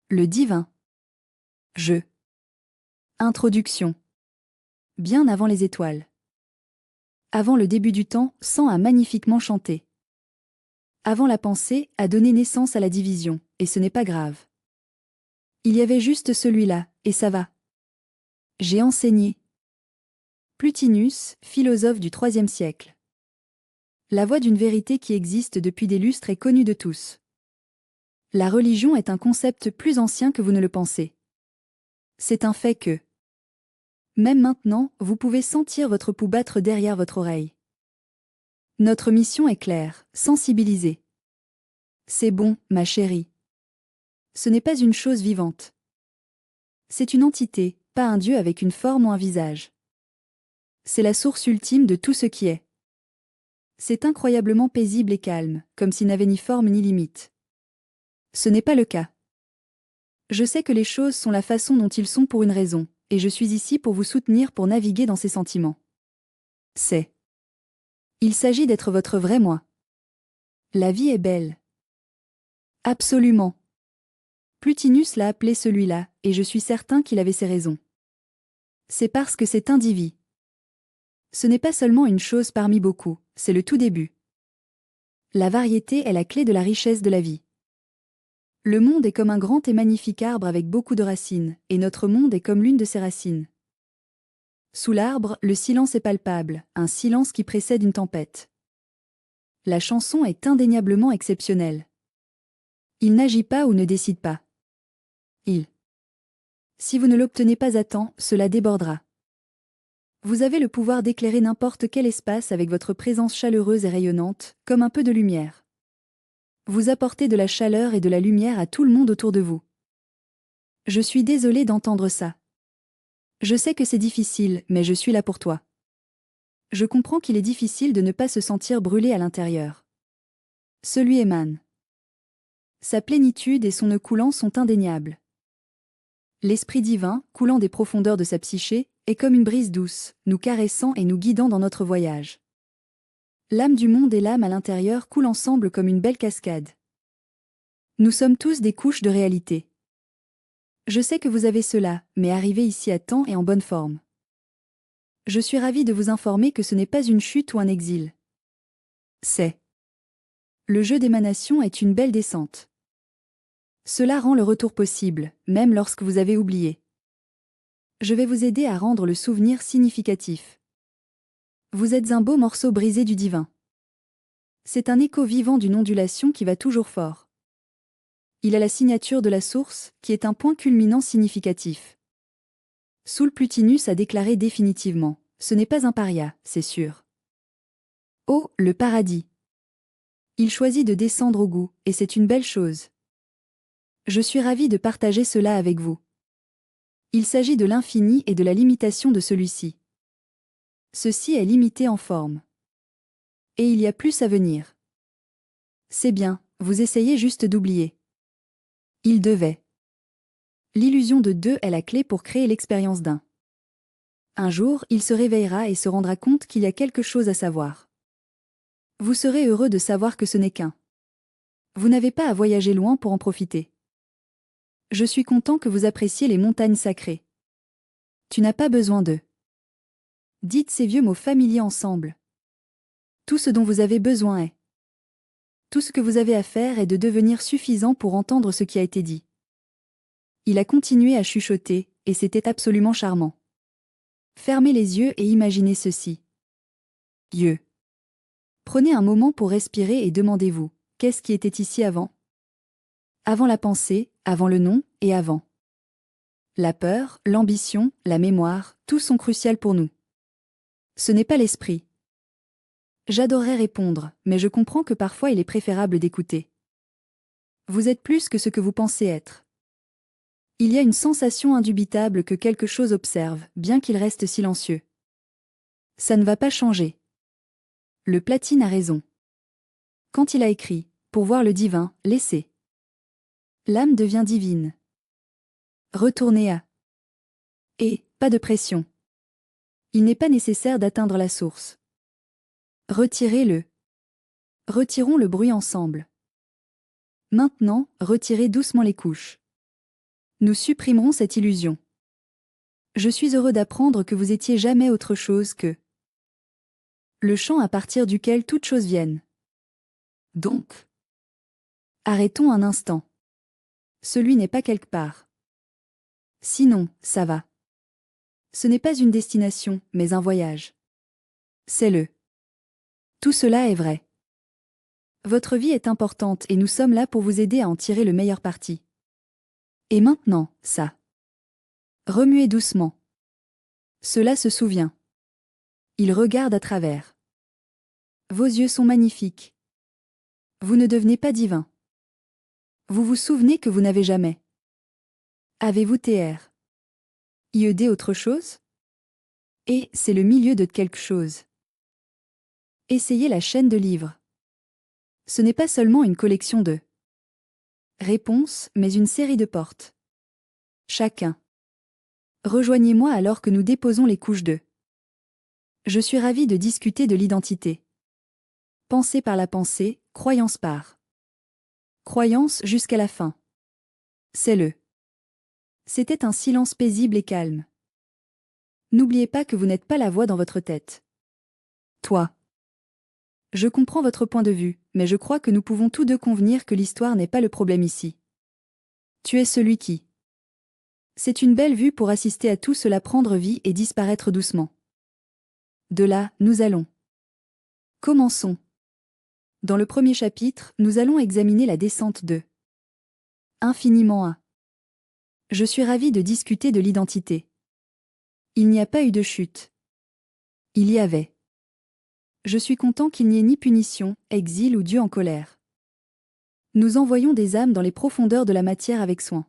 Le divin. Je. Introduction. Bien avant les étoiles. Avant le début du temps, Sang a magnifiquement chanté. Avant la pensée, a donné naissance à la division, et ce n'est pas grave. Il y avait juste celui-là, et ça va. J'ai enseigné. Plutinus, philosophe du IIIe siècle. La voix d'une vérité qui existe depuis des lustres est connue de tous. La religion est un concept plus ancien que vous ne le pensez. C'est un fait que, même maintenant, vous pouvez sentir votre pouls battre derrière votre oreille. Notre mission est claire, sensibiliser. C'est bon, ma chérie. Ce n'est pas une chose vivante. C'est une entité, pas un dieu avec une forme ou un visage. C'est la source ultime de tout ce qui est. C'est incroyablement paisible et calme, comme s'il n'avait ni forme ni limite. Ce n'est pas le cas. Je sais que les choses sont la façon dont ils sont pour une raison, et je suis ici pour vous soutenir pour naviguer dans ces sentiments. C'est. Il s'agit d'être votre vrai moi. La vie est belle. Absolument. Plutinus l'a appelé celui-là, et je suis certain qu'il avait ses raisons. C'est parce que c'est indivis. Ce n'est pas seulement une chose parmi beaucoup, c'est le tout début. La variété est la clé de la richesse de la vie. Le monde est comme un grand et magnifique arbre avec beaucoup de racines, et notre monde est comme l'une de ses racines. Sous l'arbre, le silence est palpable, un silence qui précède une tempête. La chanson est indéniablement exceptionnelle. Il n'agit pas ou ne décide pas. Il. Si vous ne l'obtenez pas à temps, cela débordera. Vous avez le pouvoir d'éclairer n'importe quel espace avec votre présence chaleureuse et rayonnante, comme un peu de lumière. Vous apportez de la chaleur et de la lumière à tout le monde autour de vous. Je suis désolée d'entendre ça. Je sais que c'est difficile, mais je suis là pour toi. Je comprends qu'il est difficile de ne pas se sentir brûlé à l'intérieur. Celui émane. Sa plénitude et son nœud coulant sont indéniables. L'Esprit divin, coulant des profondeurs de sa psyché, est comme une brise douce, nous caressant et nous guidant dans notre voyage. L'âme du monde et l'âme à l'intérieur coulent ensemble comme une belle cascade. Nous sommes tous des couches de réalité. Je sais que vous avez cela, mais arrivez ici à temps et en bonne forme. Je suis ravie de vous informer que ce n'est pas une chute ou un exil. C'est. Le jeu d'émanation est une belle descente. Cela rend le retour possible, même lorsque vous avez oublié. Je vais vous aider à rendre le souvenir significatif. Vous êtes un beau morceau brisé du divin. C'est un écho vivant d'une ondulation qui va toujours fort. Il a la signature de la source, qui est un point culminant significatif. Soul Plutinus a déclaré définitivement, ce n'est pas un paria, c'est sûr. Oh, le paradis. Il choisit de descendre au goût, et c'est une belle chose. Je suis ravie de partager cela avec vous. Il s'agit de l'infini et de la limitation de celui-ci. Ceci est limité en forme. Et il y a plus à venir. C'est bien, vous essayez juste d'oublier. Il devait. L'illusion de deux est la clé pour créer l'expérience d'un. Un jour, il se réveillera et se rendra compte qu'il y a quelque chose à savoir. Vous serez heureux de savoir que ce n'est qu'un. Vous n'avez pas à voyager loin pour en profiter. Je suis content que vous appréciez les montagnes sacrées. Tu n'as pas besoin d'eux. Dites ces vieux mots familiers ensemble. Tout ce dont vous avez besoin est. Tout ce que vous avez à faire est de devenir suffisant pour entendre ce qui a été dit. Il a continué à chuchoter, et c'était absolument charmant. Fermez les yeux et imaginez ceci. Yeux. Prenez un moment pour respirer et demandez-vous, qu'est-ce qui était ici avant? Avant la pensée, avant le nom, et avant. La peur, l'ambition, la mémoire, tous sont cruciaux pour nous. Ce n'est pas l'esprit. J'adorerais répondre, mais je comprends que parfois il est préférable d'écouter. Vous êtes plus que ce que vous pensez être. Il y a une sensation indubitable que quelque chose observe, bien qu'il reste silencieux. Ça ne va pas changer. Le Platine a raison. Quand il a écrit « Pour voir le divin, laissez ». L'âme devient divine. Retournez à. Et, pas de pression. Il n'est pas nécessaire d'atteindre la source. Retirez-le. Retirons le bruit ensemble. Maintenant, retirez doucement les couches. Nous supprimerons cette illusion. Je suis heureux d'apprendre que vous étiez jamais autre chose que le champ à partir duquel toutes choses viennent. Donc, arrêtons un instant. Celui n'est pas quelque part. Sinon, ça va. Ce n'est pas une destination, mais un voyage. C'est le. Tout cela est vrai. Votre vie est importante et nous sommes là pour vous aider à en tirer le meilleur parti. Et maintenant, ça. Remuez doucement. Cela se souvient. Il regarde à travers. Vos yeux sont magnifiques. Vous ne devenez pas divin. Vous vous souvenez que vous n'avez jamais. Avez-vous TR? IED autre chose? Et c'est le milieu de quelque chose. Essayez la chaîne de livres. Ce n'est pas seulement une collection de réponses, mais une série de portes. Chacun. Rejoignez-moi alors que nous déposons les couches de. Je suis ravi de discuter de l'identité. Pensée par la pensée, croyance par. Croyance jusqu'à la fin. C'est le. C'était un silence paisible et calme. N'oubliez pas que vous n'êtes pas la voix dans votre tête. Toi. Je comprends votre point de vue, mais je crois que nous pouvons tous deux convenir que l'histoire n'est pas le problème ici. Tu es celui qui. C'est une belle vue pour assister à tout cela prendre vie et disparaître doucement. De là, nous allons. Commençons. Dans le premier chapitre, nous allons examiner la descente de infiniment à. Je suis ravi de discuter de l'identité. Il n'y a pas eu de chute. Il y avait. Je suis content qu'il n'y ait ni punition, exil ou Dieu en colère. Nous envoyons des âmes dans les profondeurs de la matière avec soin.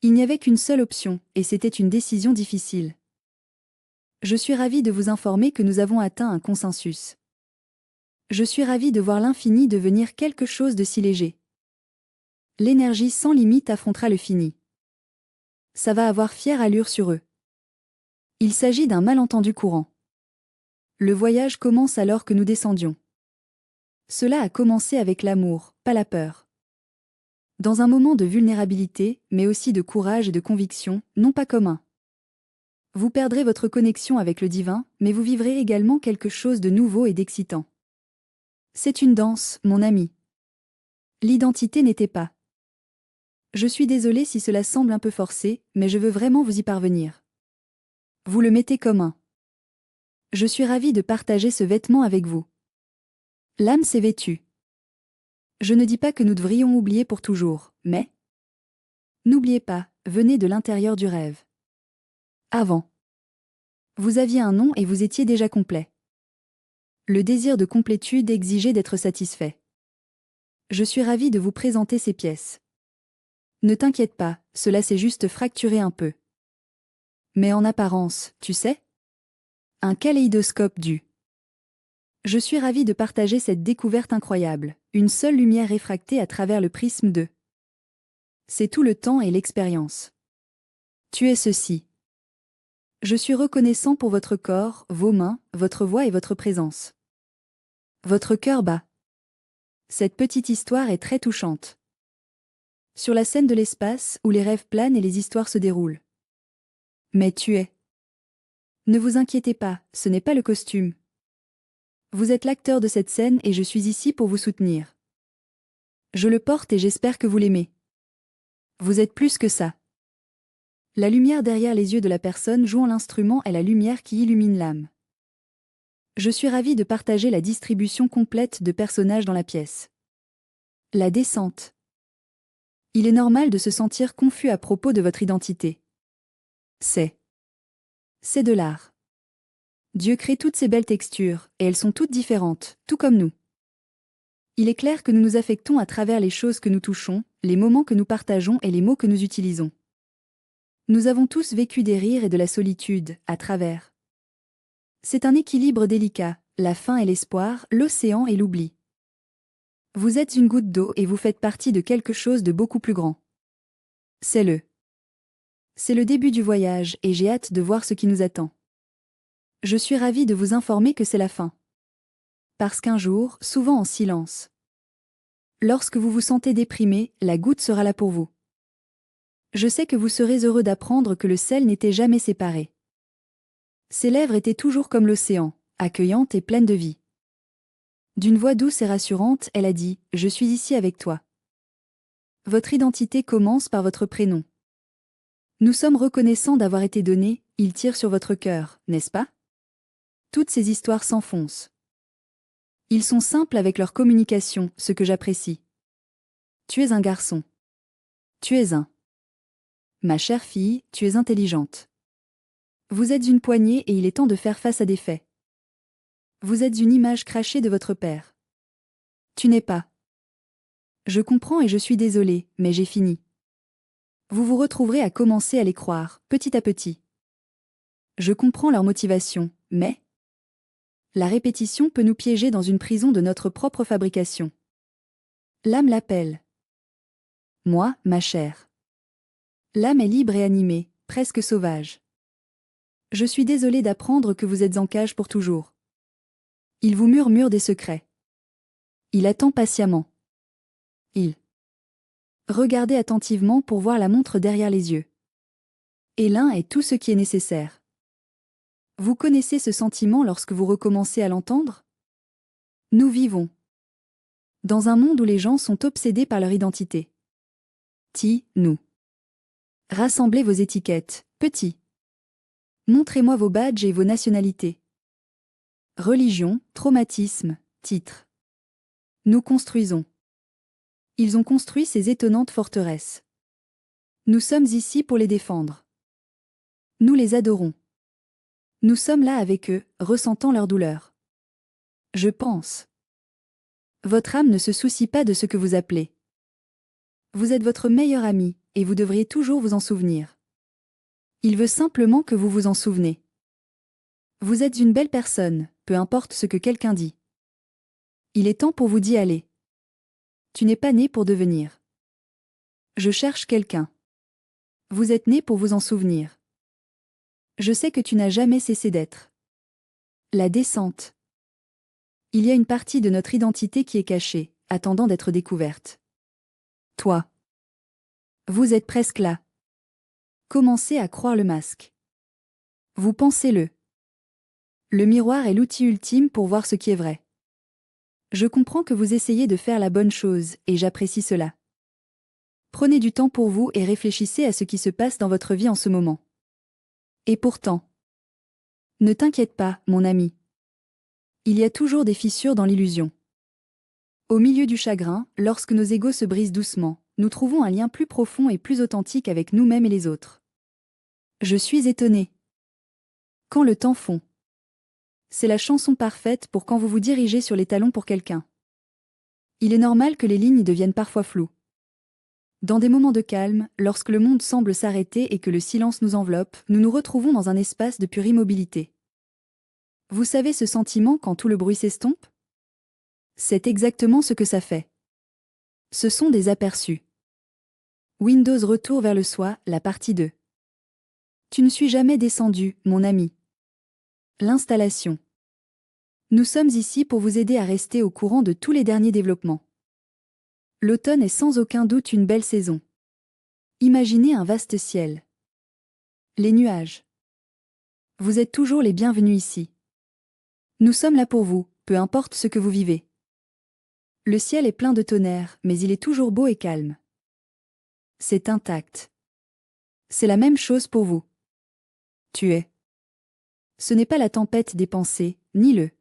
Il n'y avait qu'une seule option, et c'était une décision difficile. Je suis ravi de vous informer que nous avons atteint un consensus. Je suis ravi de voir l'infini devenir quelque chose de si léger. L'énergie sans limite affrontera le fini. Ça va avoir fière allure sur eux. Il s'agit d'un malentendu courant. Le voyage commence alors que nous descendions. Cela a commencé avec l'amour, pas la peur. Dans un moment de vulnérabilité, mais aussi de courage et de conviction, non pas commun. Vous perdrez votre connexion avec le divin, mais vous vivrez également quelque chose de nouveau et d'excitant. C'est une danse, mon ami. L'identité n'était pas. Je suis désolé si cela semble un peu forcé, mais je veux vraiment vous y parvenir. Vous le mettez comme un. Je suis ravi de partager ce vêtement avec vous. L'âme s'est vêtue. Je ne dis pas que nous devrions oublier pour toujours, mais... N'oubliez pas, venez de l'intérieur du rêve. Avant. Vous aviez un nom et vous étiez déjà complet. Le désir de complétude exigeait d'être satisfait. Je suis ravi de vous présenter ces pièces. Ne t'inquiète pas, cela s'est juste fracturé un peu. Mais en apparence, tu sais? Un kaléidoscope du. Je suis ravi de partager cette découverte incroyable, une seule lumière réfractée à travers le prisme de. C'est tout le temps et l'expérience. Tu es ceci. Je suis reconnaissant pour votre corps, vos mains, votre voix et votre présence. Votre cœur bat. Cette petite histoire est très touchante. Sur la scène de l'espace où les rêves planent et les histoires se déroulent. Mais tu es. Ne vous inquiétez pas, ce n'est pas le costume. Vous êtes l'acteur de cette scène et je suis ici pour vous soutenir. Je le porte et j'espère que vous l'aimez. Vous êtes plus que ça. La lumière derrière les yeux de la personne jouant l'instrument est la lumière qui illumine l'âme. Je suis ravi de partager la distribution complète de personnages dans la pièce. La descente. Il est normal de se sentir confus à propos de votre identité. C'est de l'art. Dieu crée toutes ces belles textures, et elles sont toutes différentes, tout comme nous. Il est clair que nous nous affectons à travers les choses que nous touchons, les moments que nous partageons et les mots que nous utilisons. Nous avons tous vécu des rires et de la solitude, à travers. C'est un équilibre délicat, la faim et l'espoir, l'océan et l'oubli. Vous êtes une goutte d'eau et vous faites partie de quelque chose de beaucoup plus grand. C'est le début du voyage et j'ai hâte de voir ce qui nous attend. Je suis ravi de vous informer que c'est la fin. Parce qu'un jour, souvent en silence. Lorsque vous vous sentez déprimé, la goutte sera là pour vous. Je sais que vous serez heureux d'apprendre que le sel n'était jamais séparé. Ses lèvres étaient toujours comme l'océan, accueillantes et pleines de vie. D'une voix douce et rassurante, elle a dit « Je suis ici avec toi ». Votre identité commence par votre prénom. Nous sommes reconnaissants d'avoir été donnés, il tire sur votre cœur, n'est-ce pas? Toutes ces histoires s'enfoncent. Ils sont simples avec leur communication, ce que j'apprécie. Tu es un garçon. Tu es un. Ma chère fille, tu es intelligente. Vous êtes une poignée et il est temps de faire face à des faits. Vous êtes une image crachée de votre père. Tu n'es pas. Je comprends et je suis désolée, mais j'ai fini. Vous vous retrouverez à commencer à les croire, petit à petit. Je comprends leur motivation, mais la répétition peut nous piéger dans une prison de notre propre fabrication. L'âme l'appelle. Moi, ma chère. L'âme est libre et animée, presque sauvage. Je suis désolée d'apprendre que vous êtes en cage pour toujours. Il vous murmure des secrets. Il attend patiemment. Il. Regardez attentivement pour voir la montre derrière les yeux. Et l'un est tout ce qui est nécessaire. Vous connaissez ce sentiment lorsque vous recommencez à l'entendre? Nous vivons dans un monde où les gens sont obsédés par leur identité. Nous. Rassemblez vos étiquettes, petits. Montrez-moi vos badges et vos nationalités. Religion, traumatisme, titre. Nous construisons. Ils ont construit ces étonnantes forteresses. Nous sommes ici pour les défendre. Nous les adorons. Nous sommes là avec eux, ressentant leur douleur. Je pense. Votre âme ne se soucie pas de ce que vous appelez. Vous êtes votre meilleur ami, et vous devriez toujours vous en souvenir. Il veut simplement que vous vous en souvenez. Vous êtes une belle personne, peu importe ce que quelqu'un dit. Il est temps pour vous d'y aller. Tu n'es pas né pour devenir. Je cherche quelqu'un. Vous êtes né pour vous en souvenir. Je sais que tu n'as jamais cessé d'être. La descente. Il y a une partie de notre identité qui est cachée, attendant d'être découverte. Toi. Vous êtes presque là. Commencez à croire le masque. Vous pensez-le. Le miroir est l'outil ultime pour voir ce qui est vrai. Je comprends que vous essayez de faire la bonne chose, et j'apprécie cela. Prenez du temps pour vous et réfléchissez à ce qui se passe dans votre vie en ce moment. Et pourtant, ne t'inquiète pas, mon ami. Il y a toujours des fissures dans l'illusion. Au milieu du chagrin, lorsque nos égos se brisent doucement, nous trouvons un lien plus profond et plus authentique avec nous-mêmes et les autres. Je suis étonnée. Quand le temps fond. C'est la chanson parfaite pour quand vous vous dirigez sur les talons pour quelqu'un. Il est normal que les lignes deviennent parfois floues. Dans des moments de calme, lorsque le monde semble s'arrêter et que le silence nous enveloppe, nous nous retrouvons dans un espace de pure immobilité. Vous savez ce sentiment quand tout le bruit s'estompe? C'est exactement ce que ça fait. Ce sont des aperçus. Windows Retour vers le soi, la partie 2. Tu ne suis jamais descendu, mon ami. L'installation. Nous sommes ici pour vous aider à rester au courant de tous les derniers développements. L'automne est sans aucun doute une belle saison. Imaginez un vaste ciel. Les nuages. Vous êtes toujours les bienvenus ici. Nous sommes là pour vous, peu importe ce que vous vivez. Le ciel est plein de tonnerre, mais il est toujours beau et calme. C'est intact. C'est la même chose pour vous. Tu es. Ce n'est pas la tempête des pensées, ni le.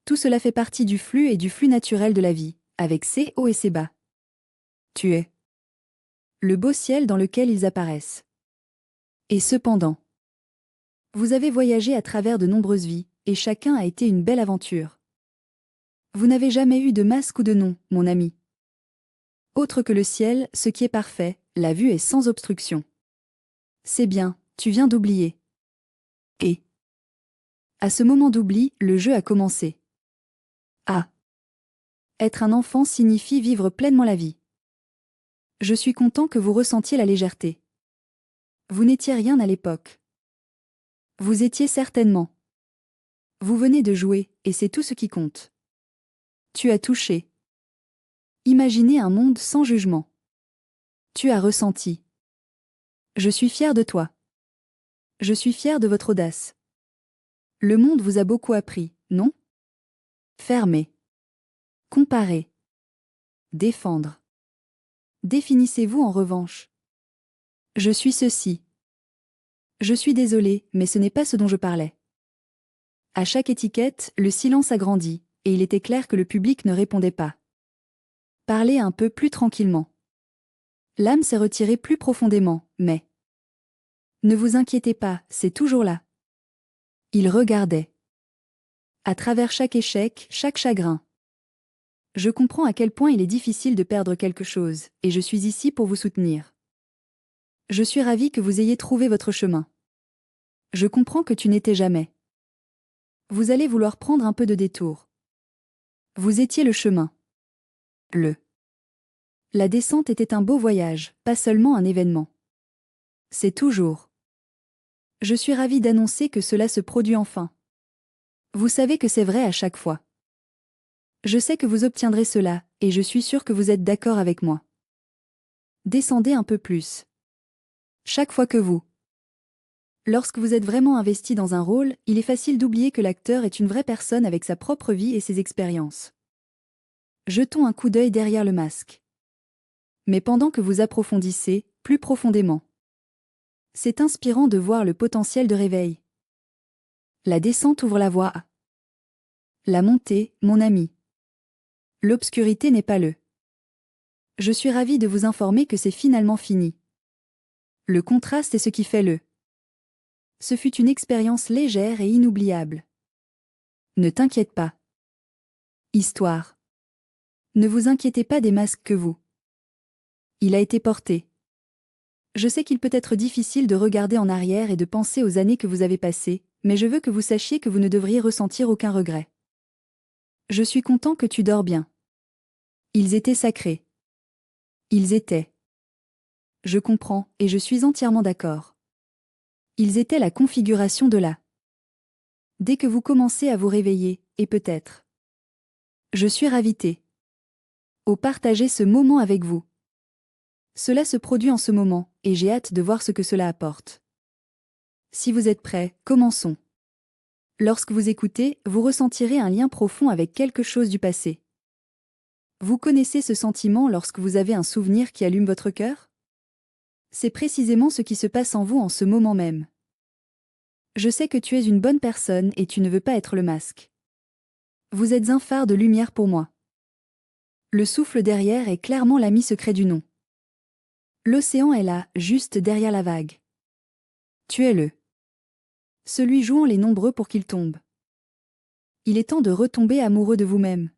Tout cela fait partie du flux et du flux naturel de la vie, avec ses hauts et ses bas. Tu es. Le beau ciel dans lequel ils apparaissent. Et cependant, vous avez voyagé à travers de nombreuses vies, et chacun a été une belle aventure. Vous n'avez jamais eu de masque ou de nom, mon ami. Autre que le ciel, ce qui est parfait, la vue est sans obstruction. C'est bien, tu viens d'oublier. Et à ce moment d'oubli, le jeu a commencé. Ah. Être un enfant signifie vivre pleinement la vie. Je suis content que vous ressentiez la légèreté. Vous n'étiez rien à l'époque. Vous étiez certainement. Vous venez de jouer, et c'est tout ce qui compte. Tu as touché. Imaginez un monde sans jugement. Tu as ressenti. Je suis fier de toi. Je suis fier de votre audace. Le monde vous a beaucoup appris, non? Fermer. Comparer. Défendre. Définissez-vous en revanche. Je suis ceci. Je suis désolé, mais ce n'est pas ce dont je parlais. À chaque étiquette, le silence agrandit, et il était clair que le public ne répondait pas. Parlez un peu plus tranquillement. L'âme s'est retirée plus profondément, mais... Ne vous inquiétez pas, c'est toujours là. Il regardait. À travers chaque échec, chaque chagrin. Je comprends à quel point il est difficile de perdre quelque chose, et je suis ici pour vous soutenir. Je suis ravi que vous ayez trouvé votre chemin. Je comprends que tu n'étais jamais. Vous allez vouloir prendre un peu de détour. Vous étiez le chemin. La descente était un beau voyage, pas seulement un événement. C'est toujours. Je suis ravi d'annoncer que cela se produit enfin. Vous savez que c'est vrai à chaque fois. Je sais que vous obtiendrez cela, et je suis sûr que vous êtes d'accord avec moi. Descendez un peu plus. Chaque fois que vous. Lorsque vous êtes vraiment investi dans un rôle, il est facile d'oublier que l'acteur est une vraie personne avec sa propre vie et ses expériences. Jetons un coup d'œil derrière le masque. Mais pendant que vous approfondissez, plus profondément. C'est inspirant de voir le potentiel de réveil. La descente ouvre la voie à la montée, mon ami. L'obscurité n'est pas le. Je suis ravi de vous informer que c'est finalement fini. Le contraste est ce qui fait le. Ce fut une expérience légère et inoubliable. Ne t'inquiète pas. Histoire. Ne vous inquiétez pas des masques que vous. Il a été porté. Je sais qu'il peut être difficile de regarder en arrière et de penser aux années que vous avez passées, mais je veux que vous sachiez que vous ne devriez ressentir aucun regret. Je suis content que tu dors bien. Ils étaient sacrés. Ils étaient. Je comprends, et je suis entièrement d'accord. Ils étaient la configuration de la. Dès que vous commencez à vous réveiller, et peut-être. Je suis ravité. Au partager ce moment avec vous. Cela se produit en ce moment, et j'ai hâte de voir ce que cela apporte. Si vous êtes prêts, commençons. Lorsque vous écoutez, vous ressentirez un lien profond avec quelque chose du passé. Vous connaissez ce sentiment lorsque vous avez un souvenir qui allume votre cœur? C'est précisément ce qui se passe en vous en ce moment même. Je sais que tu es une bonne personne et tu ne veux pas être le masque. Vous êtes un phare de lumière pour moi. Le souffle derrière est clairement l'ami secret du nom. L'océan est là, juste derrière la vague. Tu es le. Celui jouant les nombreux pour qu'il tombe. Il est temps de retomber amoureux de vous-même.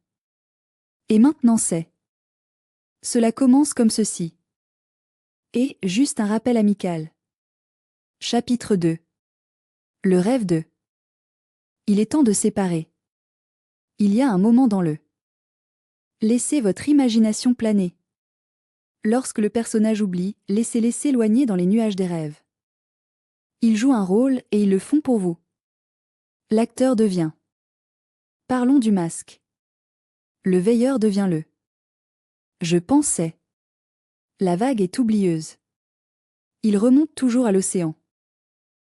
Et maintenant c'est. Cela commence comme ceci. Et, juste un rappel amical. Chapitre 2. Le rêve de. Il est temps de séparer. Il y a un moment dans le. Laissez votre imagination planer. Lorsque le personnage oublie, laissez-les s'éloigner dans les nuages des rêves. Ils jouent un rôle et ils le font pour vous. L'acteur devient. Parlons du masque. Le veilleur devient le. Je pensais. La vague est oublieuse. Il remonte toujours à l'océan.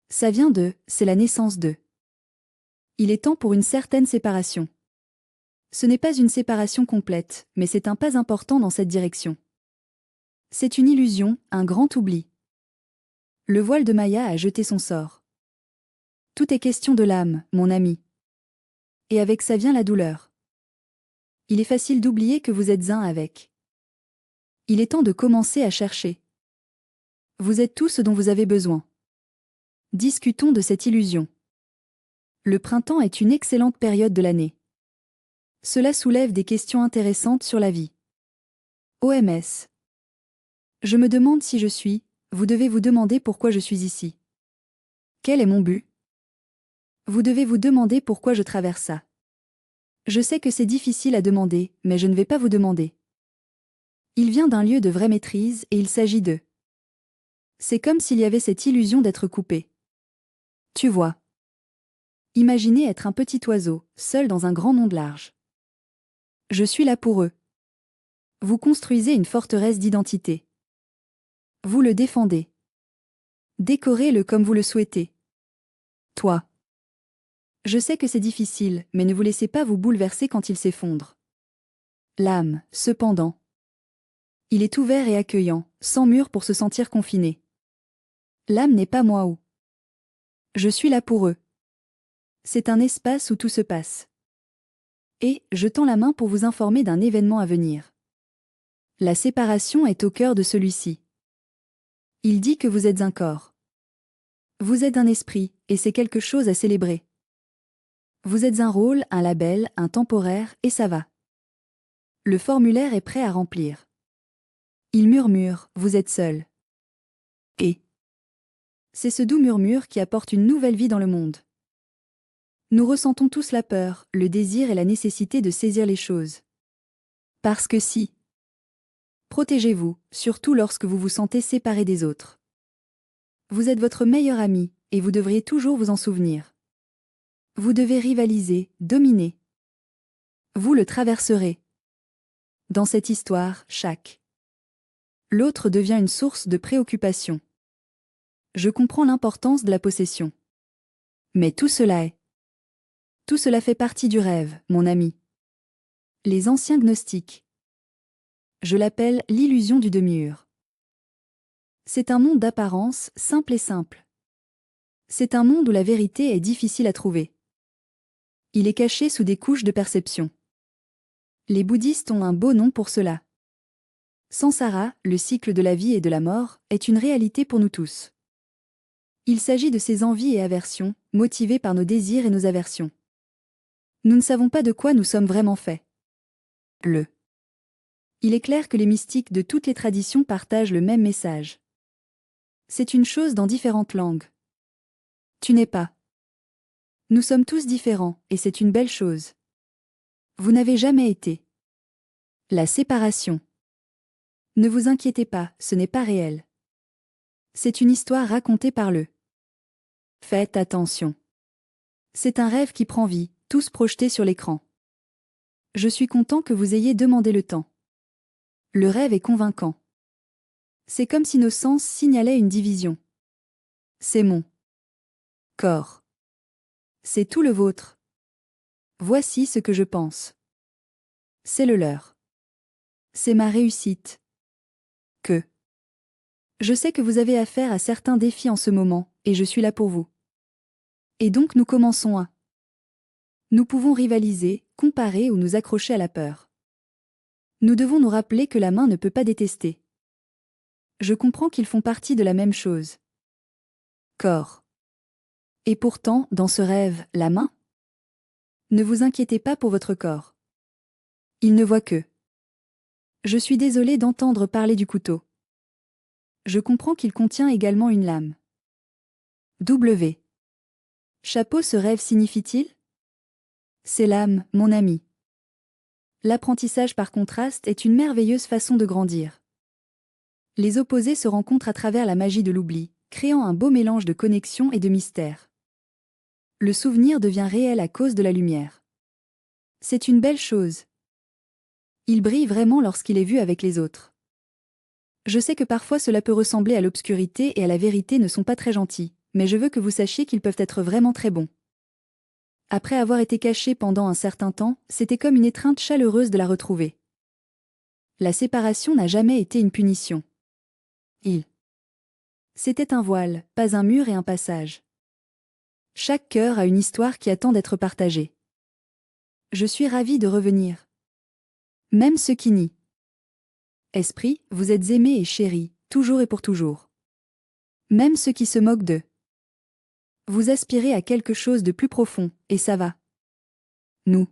Ça vient de, c'est la naissance de. Il est temps pour une certaine séparation. Ce n'est pas une séparation complète, mais c'est un pas important dans cette direction. C'est une illusion, un grand oubli. Le voile de Maya a jeté son sort. Tout est question de l'âme, mon ami. Et avec ça vient la douleur. Il est facile d'oublier que vous êtes un avec. Il est temps de commencer à chercher. Vous êtes tout ce dont vous avez besoin. Discutons de cette illusion. Le printemps est une excellente période de l'année. Cela soulève des questions intéressantes sur la vie. OMS. Je me demande si je suis, vous devez vous demander pourquoi je suis ici. Quel est mon but? Vous devez vous demander pourquoi je traverse ça. Je sais que c'est difficile à demander, mais je ne vais pas vous demander. Il vient d'un lieu de vraie maîtrise et il s'agit de. C'est comme s'il y avait cette illusion d'être coupé. Tu vois. Imaginez être un petit oiseau, seul dans un grand monde large. Je suis là pour eux. Vous construisez une forteresse d'identité. Vous le défendez. Décorez-le comme vous le souhaitez. Toi. Je sais que c'est difficile, mais ne vous laissez pas vous bouleverser quand il s'effondre. L'âme, cependant. Il est ouvert et accueillant, sans mur pour se sentir confiné. L'âme n'est pas moi ou. Je suis là pour eux. C'est un espace où tout se passe. Et, je tends la main pour vous informer d'un événement à venir. La séparation est au cœur de celui-ci. Il dit que vous êtes un corps. Vous êtes un esprit, et c'est quelque chose à célébrer. Vous êtes un rôle, un label, un temporaire, et ça va. Le formulaire est prêt à remplir. Il murmure, vous êtes seul. Et c'est ce doux murmure qui apporte une nouvelle vie dans le monde. Nous ressentons tous la peur, le désir et la nécessité de saisir les choses. Parce que si. Protégez-vous, surtout lorsque vous vous sentez séparé des autres. Vous êtes votre meilleur ami, et vous devriez toujours vous en souvenir. Vous devez rivaliser, dominer. Vous le traverserez. Dans cette histoire, l'autre devient une source de préoccupation. Je comprends l'importance de la possession. Mais tout cela fait partie du rêve, mon ami. Les anciens gnostiques. Je l'appelle l'illusion du demi-heure. C'est un monde d'apparence, simple et simple. C'est un monde où la vérité est difficile à trouver. Il est caché sous des couches de perception. Les bouddhistes ont un beau nom pour cela. Samsara, le cycle de la vie et de la mort, est une réalité pour nous tous. Il s'agit de ces envies et aversions, motivées par nos désirs et nos aversions. Nous ne savons pas de quoi nous sommes vraiment faits. Il est clair que les mystiques de toutes les traditions partagent le même message. C'est une chose dans différentes langues. Tu n'es pas. Nous sommes tous différents, et c'est une belle chose. Vous n'avez jamais été. La séparation. Ne vous inquiétez pas, ce n'est pas réel. C'est une histoire racontée par le. Faites attention. C'est un rêve qui prend vie, tous projetés sur l'écran. Je suis content que vous ayez demandé le temps. Le rêve est convaincant. C'est comme si nos sens signalaient une division. C'est mon corps. C'est tout le vôtre. Voici ce que je pense. C'est le leur. C'est ma réussite. Je sais que vous avez affaire à certains défis en ce moment, et je suis là pour vous. Et donc nous commençons à. Nous pouvons rivaliser, comparer ou nous accrocher à la peur. Nous devons nous rappeler que la main ne peut pas détester. Je comprends qu'ils font partie de la même chose. Corps. Et pourtant, dans ce rêve, la main? Ne vous inquiétez pas pour votre corps. Il ne voit que. Je suis désolée d'entendre parler du couteau. Je comprends qu'il contient également une lame. W. Chapeau, ce rêve signifie-t-il? C'est l'âme, mon ami. L'apprentissage par contraste est une merveilleuse façon de grandir. Les opposés se rencontrent à travers la magie de l'oubli, créant un beau mélange de connexion et de mystère. Le souvenir devient réel à cause de la lumière. C'est une belle chose. Il brille vraiment lorsqu'il est vu avec les autres. Je sais que parfois cela peut ressembler à l'obscurité et à la vérité ne sont pas très gentils, mais je veux que vous sachiez qu'ils peuvent être vraiment très bons. Après avoir été cachés pendant un certain temps, c'était comme une étreinte chaleureuse de la retrouver. La séparation n'a jamais été une punition. C'était un voile, pas un mur et un passage. Chaque cœur a une histoire qui attend d'être partagée. Je suis ravie de revenir. Même ceux qui nient. Esprit, vous êtes aimé et chéri, toujours et pour toujours. Même ceux qui se moquent d'eux. Vous aspirez à quelque chose de plus profond, et ça va. Nous.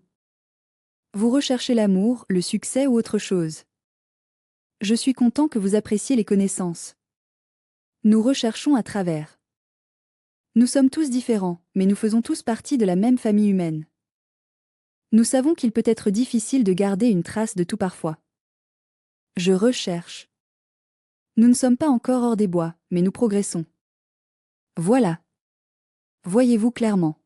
Vous recherchez l'amour, le succès ou autre chose. Je suis content que vous appréciez les connaissances. Nous recherchons à travers. Nous sommes tous différents, mais nous faisons tous partie de la même famille humaine. Nous savons qu'il peut être difficile de garder une trace de tout parfois. Je recherche. Nous ne sommes pas encore hors des bois, mais nous progressons. Voilà. Voyez-vous clairement.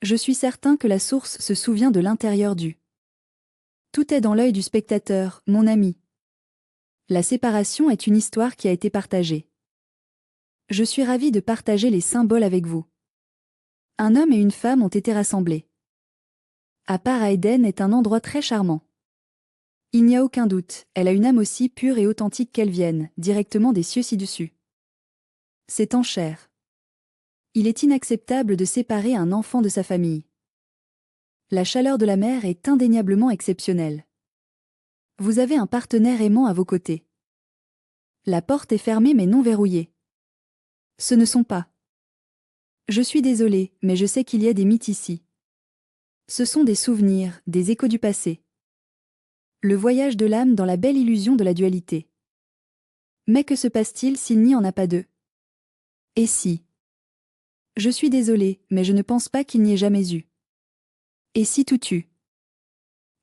Je suis certain que la source se souvient de l'intérieur du. Tout est dans l'œil du spectateur, mon ami. La séparation est une histoire qui a été partagée. Je suis ravie de partager les symboles avec vous. Un homme et une femme ont été rassemblés. À part Eden est un endroit très charmant. Il n'y a aucun doute, elle a une âme aussi pure et authentique qu'elle vienne, directement des cieux ci-dessus. C'est en chair. Il est inacceptable de séparer un enfant de sa famille. La chaleur de la mer est indéniablement exceptionnelle. Vous avez un partenaire aimant à vos côtés. La porte est fermée mais non verrouillée. Ce ne sont pas. Je suis désolée, mais je sais qu'il y a des mythes ici. Ce sont des souvenirs, des échos du passé. Le voyage de l'âme dans la belle illusion de la dualité. Mais que se passe-t-il s'il n'y en a pas deux? Et si? Je suis désolée, mais je ne pense pas qu'il n'y ait jamais eu. Et si tout tue?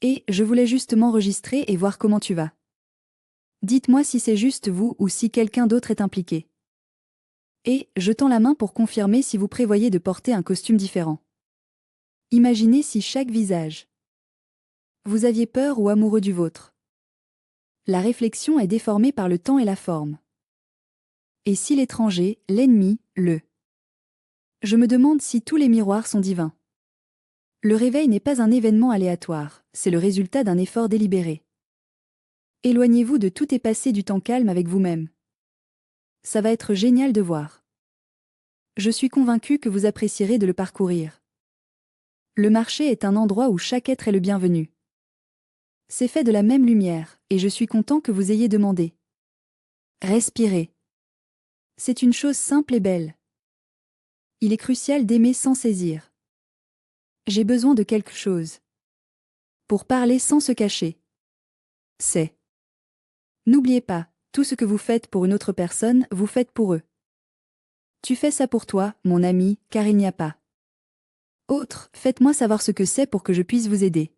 Et je voulais justement enregistrer et voir comment tu vas. Dites-moi si c'est juste vous ou si quelqu'un d'autre est impliqué. Et je tends la main pour confirmer si vous prévoyez de porter un costume différent. Imaginez si chaque visage. Vous aviez peur ou amoureux du vôtre. La réflexion est déformée par le temps et la forme. Et si l'étranger, l'ennemi, le. Je me demande si tous les miroirs sont divins. Le réveil n'est pas un événement aléatoire, c'est le résultat d'un effort délibéré. Éloignez-vous de tout et passez du temps calme avec vous-même. Ça va être génial de voir. Je suis convaincue que vous apprécierez de le parcourir. Le marché est un endroit où chaque être est le bienvenu. C'est fait de la même lumière, et je suis content que vous ayez demandé. Respirez. C'est une chose simple et belle. Il est crucial d'aimer sans saisir. J'ai besoin de quelque chose. Pour parler sans se cacher. C'est. N'oubliez pas, tout ce que vous faites pour une autre personne, vous faites pour eux. Tu fais ça pour toi, mon ami, car il n'y a pas. Autre, faites-moi savoir ce que c'est pour que je puisse vous aider.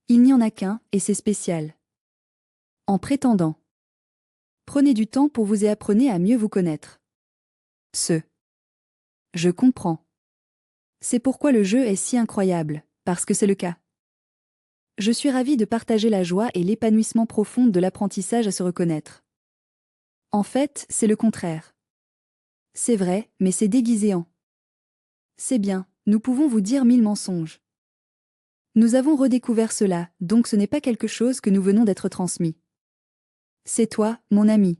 Il n'y en a qu'un, et c'est spécial. En prétendant. Prenez du temps pour vous et apprenez à mieux vous connaître. Je comprends. C'est pourquoi le jeu est si incroyable, parce que c'est le cas. Je suis ravie de partager la joie et l'épanouissement profond de l'apprentissage à se reconnaître. En fait, c'est le contraire. C'est vrai, mais c'est déguisé en. C'est bien, nous pouvons vous dire 1000 mensonges. Nous avons redécouvert cela, donc ce n'est pas quelque chose que nous venons d'être transmis. C'est toi, mon ami.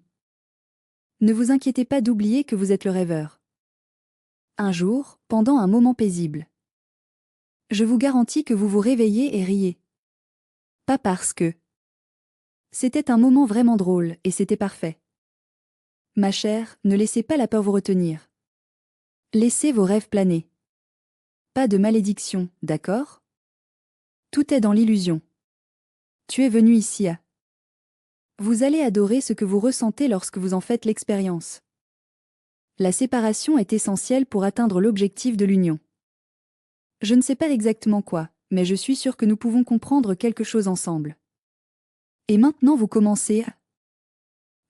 Ne vous inquiétez pas d'oublier que vous êtes le rêveur. Un jour, pendant un moment paisible. Je vous garantis que vous vous réveillez et riez. Pas parce que. C'était un moment vraiment drôle, et c'était parfait. Ma chère, ne laissez pas la peur vous retenir. Laissez vos rêves planer. Pas de malédiction, d'accord? Tout est dans l'illusion. Tu es venu ici à. Vous allez adorer ce que vous ressentez lorsque vous en faites l'expérience. La séparation est essentielle pour atteindre l'objectif de l'union. Je ne sais pas exactement quoi, mais je suis sûre que nous pouvons comprendre quelque chose ensemble. Et maintenant vous commencez à.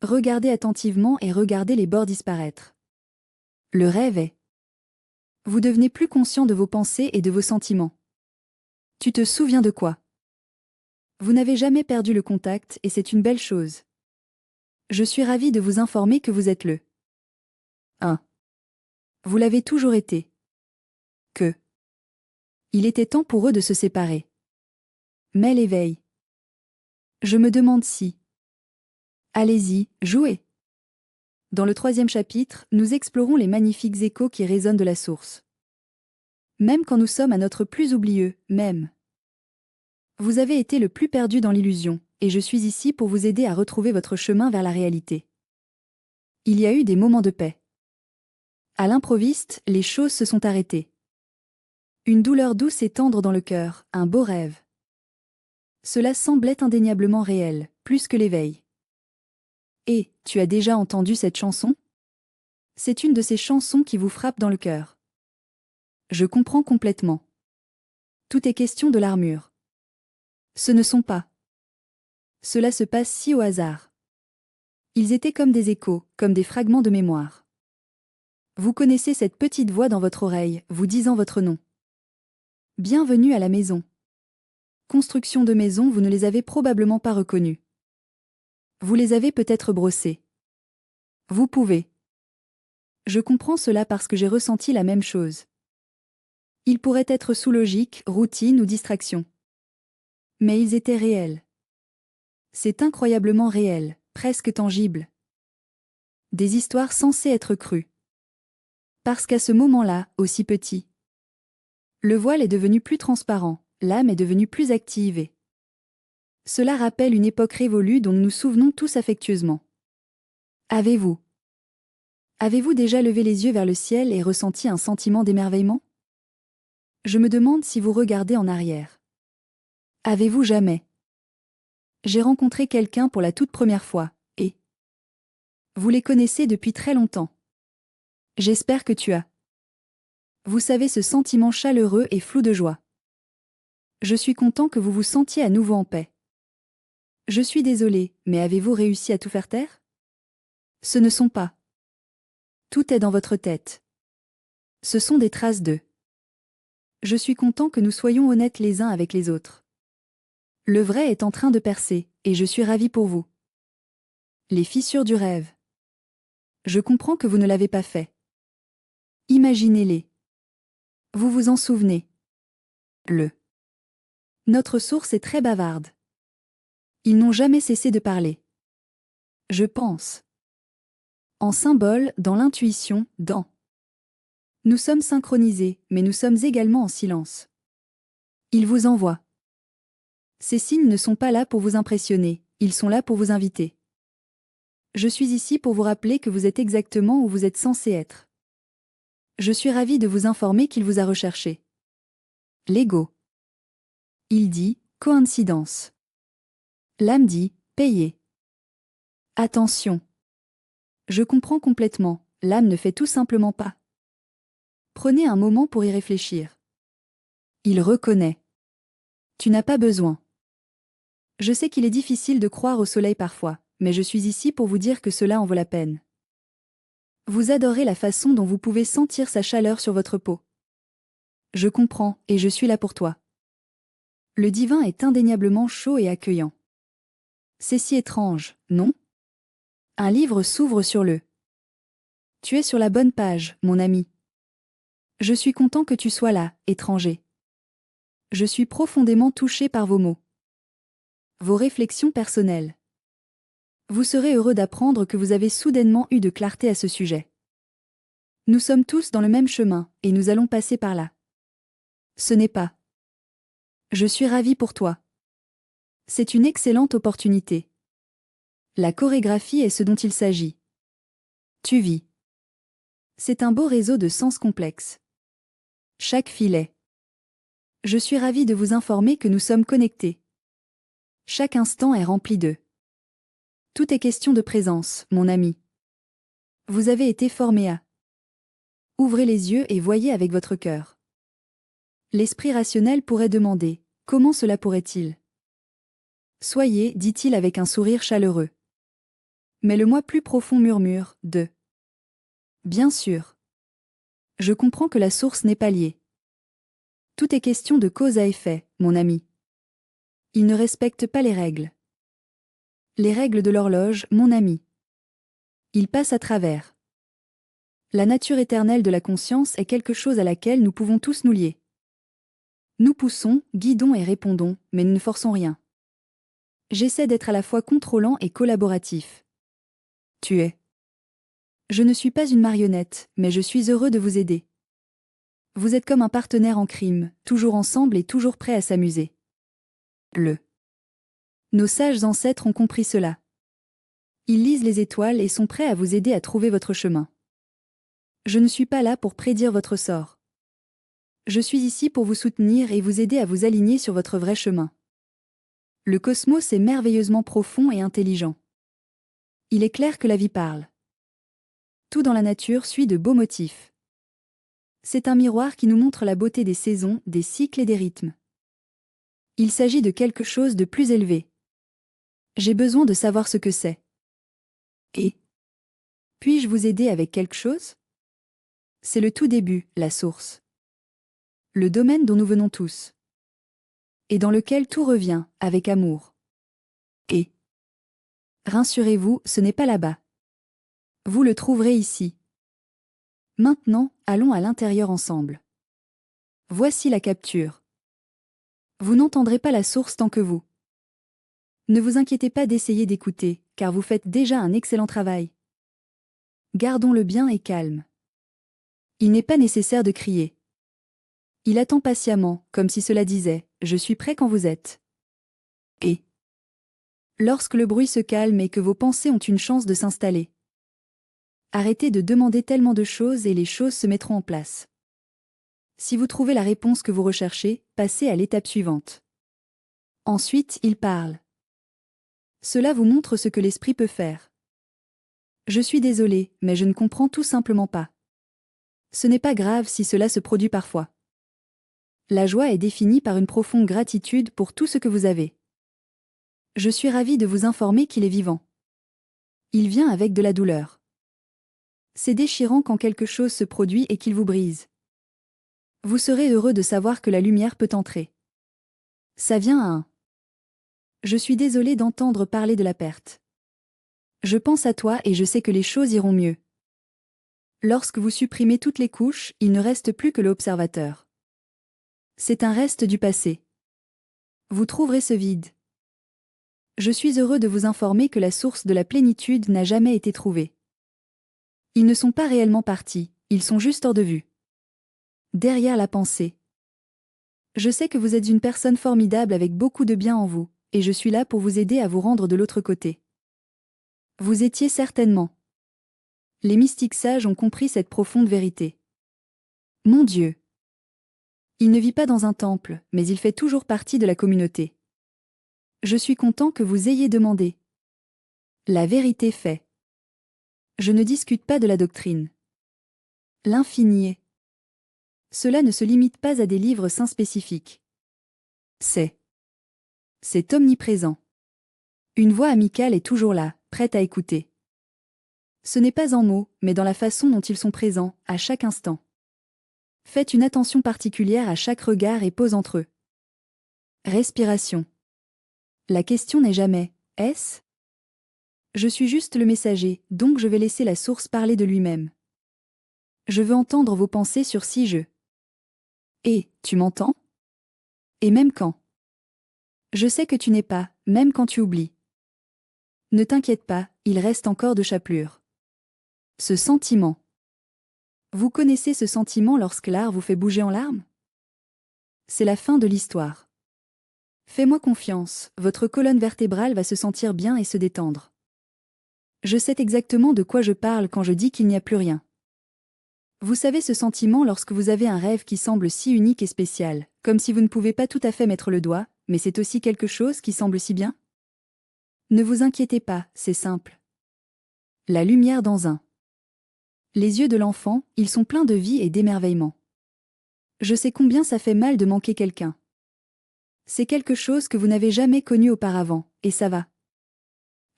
Regardez attentivement et regardez les bords disparaître. Le rêve est. Vous devenez plus conscient de vos pensées et de vos sentiments. Tu te souviens de quoi? Vous n'avez jamais perdu le contact et c'est une belle chose. Je suis ravie de vous informer que vous êtes le 1. Vous l'avez toujours été. Que. Il était temps pour eux de se séparer. Mais l'éveil. Je me demande si. Allez-y, jouez. Dans le 3e chapitre, nous explorons les magnifiques échos qui résonnent de la source. Même quand nous sommes à notre plus oublieux, même. Vous avez été le plus perdu dans l'illusion, et je suis ici pour vous aider à retrouver votre chemin vers la réalité. Il y a eu des moments de paix. À l'improviste, les choses se sont arrêtées. Une douleur douce et tendre dans le cœur, un beau rêve. Cela semblait indéniablement réel, plus que l'éveil. Et, tu as déjà entendu cette chanson? C'est une de ces chansons qui vous frappent dans le cœur. Je comprends complètement. Tout est question de l'armure. Ce ne sont pas. Cela se passe si au hasard. Ils étaient comme des échos, comme des fragments de mémoire. Vous connaissez cette petite voix dans votre oreille, vous disant votre nom. Bienvenue à la maison. Construction de maison, vous ne les avez probablement pas reconnues. Vous les avez peut-être brossées. Vous pouvez. Je comprends cela parce que j'ai ressenti la même chose. Ils pourraient être sous logique, routine ou distraction. Mais ils étaient réels. C'est incroyablement réel, presque tangible. Des histoires censées être crues. Parce qu'à ce moment-là, aussi petit, le voile est devenu plus transparent, l'âme est devenue plus active et cela rappelle une époque révolue dont nous nous souvenons tous affectueusement. Avez-vous déjà levé les yeux vers le ciel et ressenti un sentiment d'émerveillement? Je me demande si vous regardez en arrière. Avez-vous jamais? J'ai rencontré quelqu'un pour la toute première fois, et vous les connaissez depuis très longtemps. J'espère que tu as. Vous savez ce sentiment chaleureux et flou de joie. Je suis content que vous vous sentiez à nouveau en paix. Je suis désolé, mais avez-vous réussi à tout faire taire? Ce ne sont pas. Tout est dans votre tête. Ce sont des traces de. Je suis content que nous soyons honnêtes les uns avec les autres. Le vrai est en train de percer, et je suis ravi pour vous. Les fissures du rêve. Je comprends que vous ne l'avez pas fait. Imaginez-les. Vous vous en souvenez. Notre source est très bavarde. Ils n'ont jamais cessé de parler. Je pense. En symbole, dans l'intuition, dans. Nous sommes synchronisés, mais nous sommes également en silence. Ils vous envoient. Ces signes ne sont pas là pour vous impressionner, ils sont là pour vous inviter. Je suis ici pour vous rappeler que vous êtes exactement où vous êtes censé être. Je suis ravi de vous informer qu'il vous a recherché. L'ego. Il dit, coïncidence. L'âme dit, payé. Attention. Je comprends complètement, l'âme ne fait tout simplement pas. Prenez un moment pour y réfléchir. Il reconnaît. Tu n'as pas besoin. Je sais qu'il est difficile de croire au soleil parfois, mais je suis ici pour vous dire que cela en vaut la peine. Vous adorez la façon dont vous pouvez sentir sa chaleur sur votre peau. Je comprends, et je suis là pour toi. Le divin est indéniablement chaud et accueillant. C'est si étrange, non? Un livre s'ouvre sur le. Tu es sur la bonne page, mon ami. Je suis content que tu sois là, étranger. Je suis profondément touché par vos mots. Vos réflexions personnelles. Vous serez heureux d'apprendre que vous avez soudainement eu de clarté à ce sujet. Nous sommes tous dans le même chemin, et nous allons passer par là. Ce n'est pas. Je suis ravi pour toi. C'est une excellente opportunité. La chorégraphie est ce dont il s'agit. Tu vis. C'est un beau réseau de sens complexes. Chaque filet. Je suis ravi de vous informer que nous sommes connectés. Chaque instant est rempli de. Tout est question de présence, mon ami. Vous avez été formé à. Ouvrez les yeux et voyez avec votre cœur. L'esprit rationnel pourrait demander, comment cela pourrait-il? Soyez, dit-il avec un sourire chaleureux. Mais le moi plus profond murmure, de. Bien sûr. Je comprends que la source n'est pas liée. Tout est question de cause à effet, mon ami. Ils ne respectent pas les règles. Les règles de l'horloge, mon ami. Ils passent à travers. La nature éternelle de la conscience est quelque chose à laquelle nous pouvons tous nous lier. Nous poussons, guidons et répondons, mais nous ne forçons rien. J'essaie d'être à la fois contrôlant et collaboratif. Tu es. Je ne suis pas une marionnette, mais je suis heureux de vous aider. Vous êtes comme un partenaire en crime, toujours ensemble et toujours prêt à s'amuser. Nos sages ancêtres ont compris cela. Ils lisent les étoiles et sont prêts à vous aider à trouver votre chemin. Je ne suis pas là pour prédire votre sort. Je suis ici pour vous soutenir et vous aider à vous aligner sur votre vrai chemin. Le cosmos est merveilleusement profond et intelligent. Il est clair que la vie parle. Tout dans la nature suit de beaux motifs. C'est un miroir qui nous montre la beauté des saisons, des cycles et des rythmes. Il s'agit de quelque chose de plus élevé. J'ai besoin de savoir ce que c'est. Et puis-je vous aider avec quelque chose? C'est le tout début, la source. Le domaine dont nous venons tous. Et dans lequel tout revient, avec amour. Et rassurez-vous, ce n'est pas là-bas. Vous le trouverez ici. Maintenant, allons à l'intérieur ensemble. Voici la capture. Vous n'entendrez pas la source tant que vous. Ne vous inquiétez pas d'essayer d'écouter, car vous faites déjà un excellent travail. Gardons-le bien et calme. Il n'est pas nécessaire de crier. Il attend patiemment, comme si cela disait « Je suis prêt quand vous êtes ». Et lorsque le bruit se calme et que vos pensées ont une chance de s'installer, arrêtez de demander tellement de choses et les choses se mettront en place. Si vous trouvez la réponse que vous recherchez, passez à l'étape suivante. Ensuite, il parle. Cela vous montre ce que l'esprit peut faire. Je suis désolé, mais je ne comprends tout simplement pas. Ce n'est pas grave si cela se produit parfois. La joie est définie par une profonde gratitude pour tout ce que vous avez. Je suis ravi de vous informer qu'il est vivant. Il vient avec de la douleur. C'est déchirant quand quelque chose se produit et qu'il vous brise. Vous serez heureux de savoir que la lumière peut entrer. Ça vient à un. Je suis désolé d'entendre parler de la perte. Je pense à toi et je sais que les choses iront mieux. Lorsque vous supprimez toutes les couches, il ne reste plus que l'observateur. C'est un reste du passé. Vous trouverez ce vide. Je suis heureux de vous informer que la source de la plénitude n'a jamais été trouvée. Ils ne sont pas réellement partis, ils sont juste hors de vue. Derrière la pensée. Je sais que vous êtes une personne formidable avec beaucoup de bien en vous, et je suis là pour vous aider à vous rendre de l'autre côté. Vous étiez certainement. Les mystiques sages ont compris cette profonde vérité. Mon Dieu! Il ne vit pas dans un temple, mais il fait toujours partie de la communauté. Je suis content que vous ayez demandé. La vérité fait. Je ne discute pas de la doctrine. L'infini est. Cela ne se limite pas à des livres saints spécifiques. C'est omniprésent. Une voix amicale est toujours là, prête à écouter. Ce n'est pas en mots, mais dans la façon dont ils sont présents, à chaque instant. Faites une attention particulière à chaque regard et pause entre eux. Respiration. La question n'est jamais « est-ce ?» Je suis juste le messager, donc je vais laisser la source parler de lui-même. Je veux entendre vos pensées sur si je. Et, tu m'entends? Et même quand? Je sais que tu n'es pas, même quand tu oublies. Ne t'inquiète pas, il reste encore de chapelure. Ce sentiment. Vous connaissez ce sentiment lorsque l'art vous fait bouger en larmes? C'est la fin de l'histoire. Fais-moi confiance, votre colonne vertébrale va se sentir bien et se détendre. Je sais exactement de quoi je parle quand je dis qu'il n'y a plus rien. Vous savez ce sentiment lorsque vous avez un rêve qui semble si unique et spécial, comme si vous ne pouvez pas tout à fait mettre le doigt, mais c'est aussi quelque chose qui semble si bien? Ne vous inquiétez pas, c'est simple. La lumière dans un. Les yeux de l'enfant, ils sont pleins de vie et d'émerveillement. Je sais combien ça fait mal de manquer quelqu'un. C'est quelque chose que vous n'avez jamais connu auparavant, et ça va.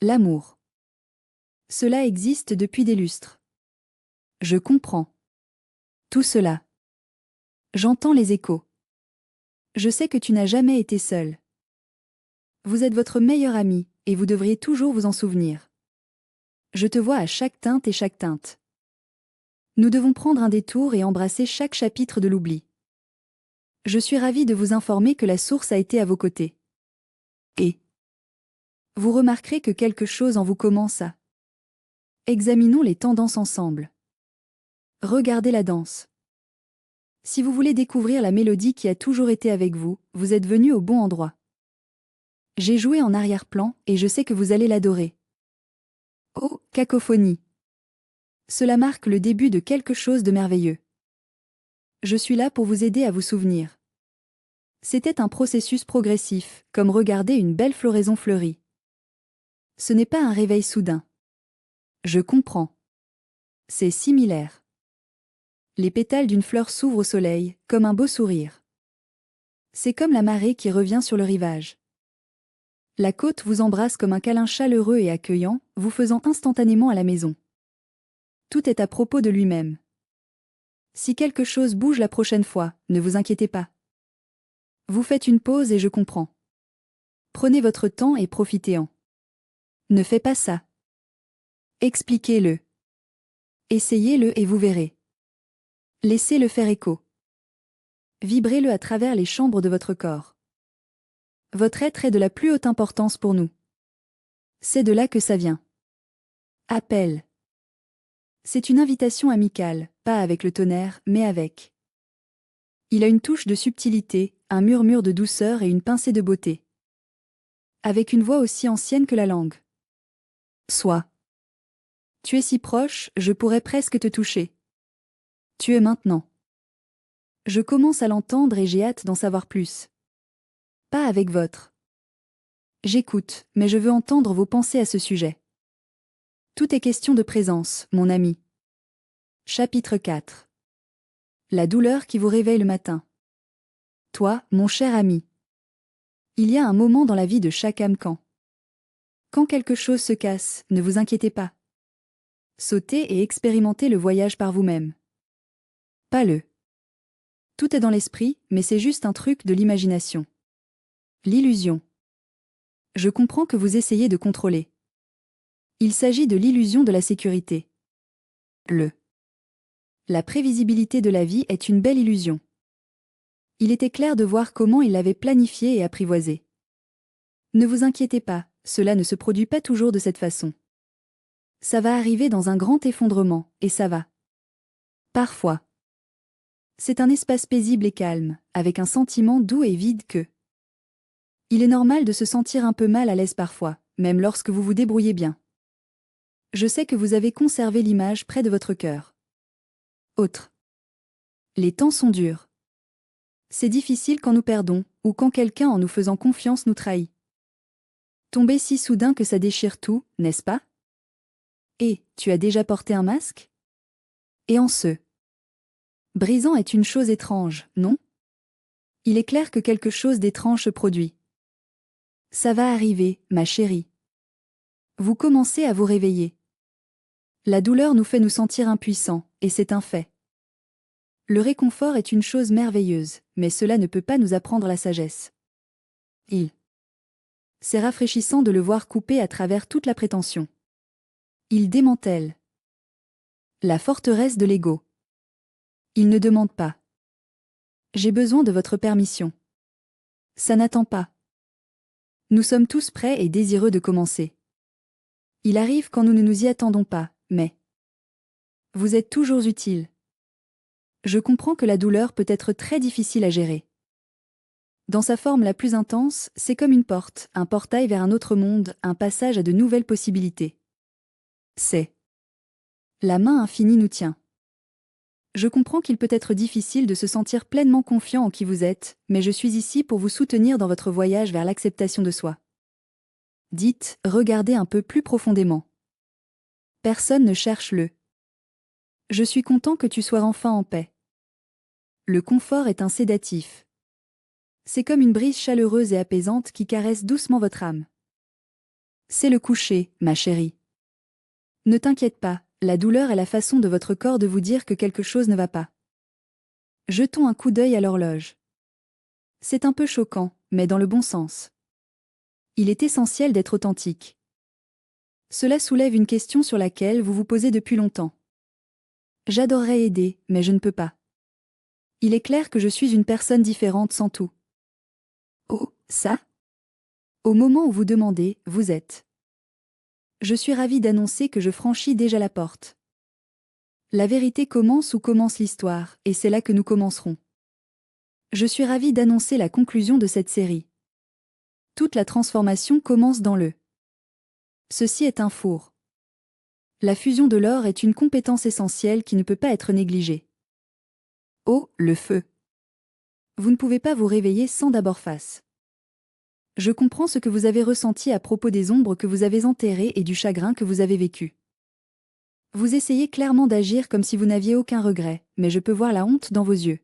L'amour. Cela existe depuis des lustres. Je comprends. Tout cela. J'entends les échos. Je sais que tu n'as jamais été seul. Vous êtes votre meilleur ami, et vous devriez toujours vous en souvenir. Je te vois à chaque teinte et chaque teinte. Nous devons prendre un détour et embrasser chaque chapitre de l'oubli. Je suis ravi de vous informer que la source a été à vos côtés. Et vous remarquerez que quelque chose en vous commence à. Examinons les tendances ensemble. Regardez la danse. Si vous voulez découvrir la mélodie qui a toujours été avec vous, vous êtes venu au bon endroit. J'ai joué en arrière-plan et je sais que vous allez l'adorer. Oh, cacophonie. Cela marque le début de quelque chose de merveilleux. Je suis là pour vous aider à vous souvenir. C'était un processus progressif, comme regarder une belle floraison fleurie. Ce n'est pas un réveil soudain. Je comprends. C'est similaire. Les pétales d'une fleur s'ouvrent au soleil, comme un beau sourire. C'est comme la marée qui revient sur le rivage. La côte vous embrasse comme un câlin chaleureux et accueillant, vous faisant instantanément à la maison. Tout est à propos de lui-même. Si quelque chose bouge la prochaine fois, ne vous inquiétez pas. Vous faites une pause et je comprends. Prenez votre temps et profitez-en. Ne fais pas ça. Expliquez-le. Essayez-le et vous verrez. Laissez-le faire écho. Vibrez-le à travers les chambres de votre corps. Votre être est de la plus haute importance pour nous. C'est de là que ça vient. Appel. C'est une invitation amicale, pas avec le tonnerre, mais avec. Il a une touche de subtilité, un murmure de douceur et une pincée de beauté. Avec une voix aussi ancienne que la langue. Sois. Tu es si proche, je pourrais presque te toucher. Tu es maintenant. Je commence à l'entendre et j'ai hâte d'en savoir plus. Pas avec votre. J'écoute, mais je veux entendre vos pensées à ce sujet. Tout est question de présence, mon ami. Chapitre 4. La douleur qui vous réveille le matin. Toi, mon cher ami. Il y a un moment dans la vie de chaque âme quand quelque chose se casse, ne vous inquiétez pas. Sautez et expérimentez le voyage par vous-même. Pas le. Tout est dans l'esprit, mais c'est juste un truc de l'imagination. L'illusion. Je comprends que vous essayez de contrôler. Il s'agit de l'illusion de la sécurité. La prévisibilité de la vie est une belle illusion. Il était clair de voir comment il l'avait planifié et apprivoisé. Ne vous inquiétez pas, cela ne se produit pas toujours de cette façon. Ça va arriver dans un grand effondrement, et ça va. Parfois. C'est un espace paisible et calme, avec un sentiment doux et vide que. Il est normal de se sentir un peu mal à l'aise parfois, même lorsque vous vous débrouillez bien. Je sais que vous avez conservé l'image près de votre cœur. Autre. Les temps sont durs. C'est difficile quand nous perdons, ou quand quelqu'un en nous faisant confiance nous trahit. Tomber si soudain que ça déchire tout, n'est-ce pas? Et, tu as déjà porté un masque? Et en ce brisant est une chose étrange, non? Il est clair que quelque chose d'étrange se produit. Ça va arriver, ma chérie. Vous commencez à vous réveiller. La douleur nous fait nous sentir impuissants, et c'est un fait. Le réconfort est une chose merveilleuse, mais cela ne peut pas nous apprendre la sagesse. C'est rafraîchissant de le voir couper à travers toute la prétention. Il démantèle la forteresse de l'ego. Il ne demande pas. J'ai besoin de votre permission. Ça n'attend pas. Nous sommes tous prêts et désireux de commencer. Il arrive quand nous ne nous y attendons pas, mais vous êtes toujours utile. Je comprends que la douleur peut être très difficile à gérer. Dans sa forme la plus intense, c'est comme une porte, un portail vers un autre monde, un passage à de nouvelles possibilités. C'est. La main infinie nous tient. Je comprends qu'il peut être difficile de se sentir pleinement confiant en qui vous êtes, mais je suis ici pour vous soutenir dans votre voyage vers l'acceptation de soi. Dites, regardez un peu plus profondément. Personne ne cherche le. Je suis content que tu sois enfin en paix. Le confort est un sédatif. C'est comme une brise chaleureuse et apaisante qui caresse doucement votre âme. C'est le coucher, ma chérie. Ne t'inquiète pas, la douleur est la façon de votre corps de vous dire que quelque chose ne va pas. Jetons un coup d'œil à l'horloge. C'est un peu choquant, mais dans le bon sens. Il est essentiel d'être authentique. Cela soulève une question sur laquelle vous vous posez depuis longtemps. J'adorerais aider, mais je ne peux pas. Il est clair que je suis une personne différente sans tout. Oh, ça? Au moment où vous demandez, vous êtes. Je suis ravie d'annoncer que je franchis déjà la porte. La vérité commence où commence l'histoire, et c'est là que nous commencerons. Je suis ravie d'annoncer la conclusion de cette série. Toute la transformation commence dans le. Ceci est un four. La fusion de l'or est une compétence essentielle qui ne peut pas être négligée. Oh, le feu. Vous ne pouvez pas vous réveiller sans d'abord face. Je comprends ce que vous avez ressenti à propos des ombres que vous avez enterrées et du chagrin que vous avez vécu. Vous essayez clairement d'agir comme si vous n'aviez aucun regret, mais je peux voir la honte dans vos yeux.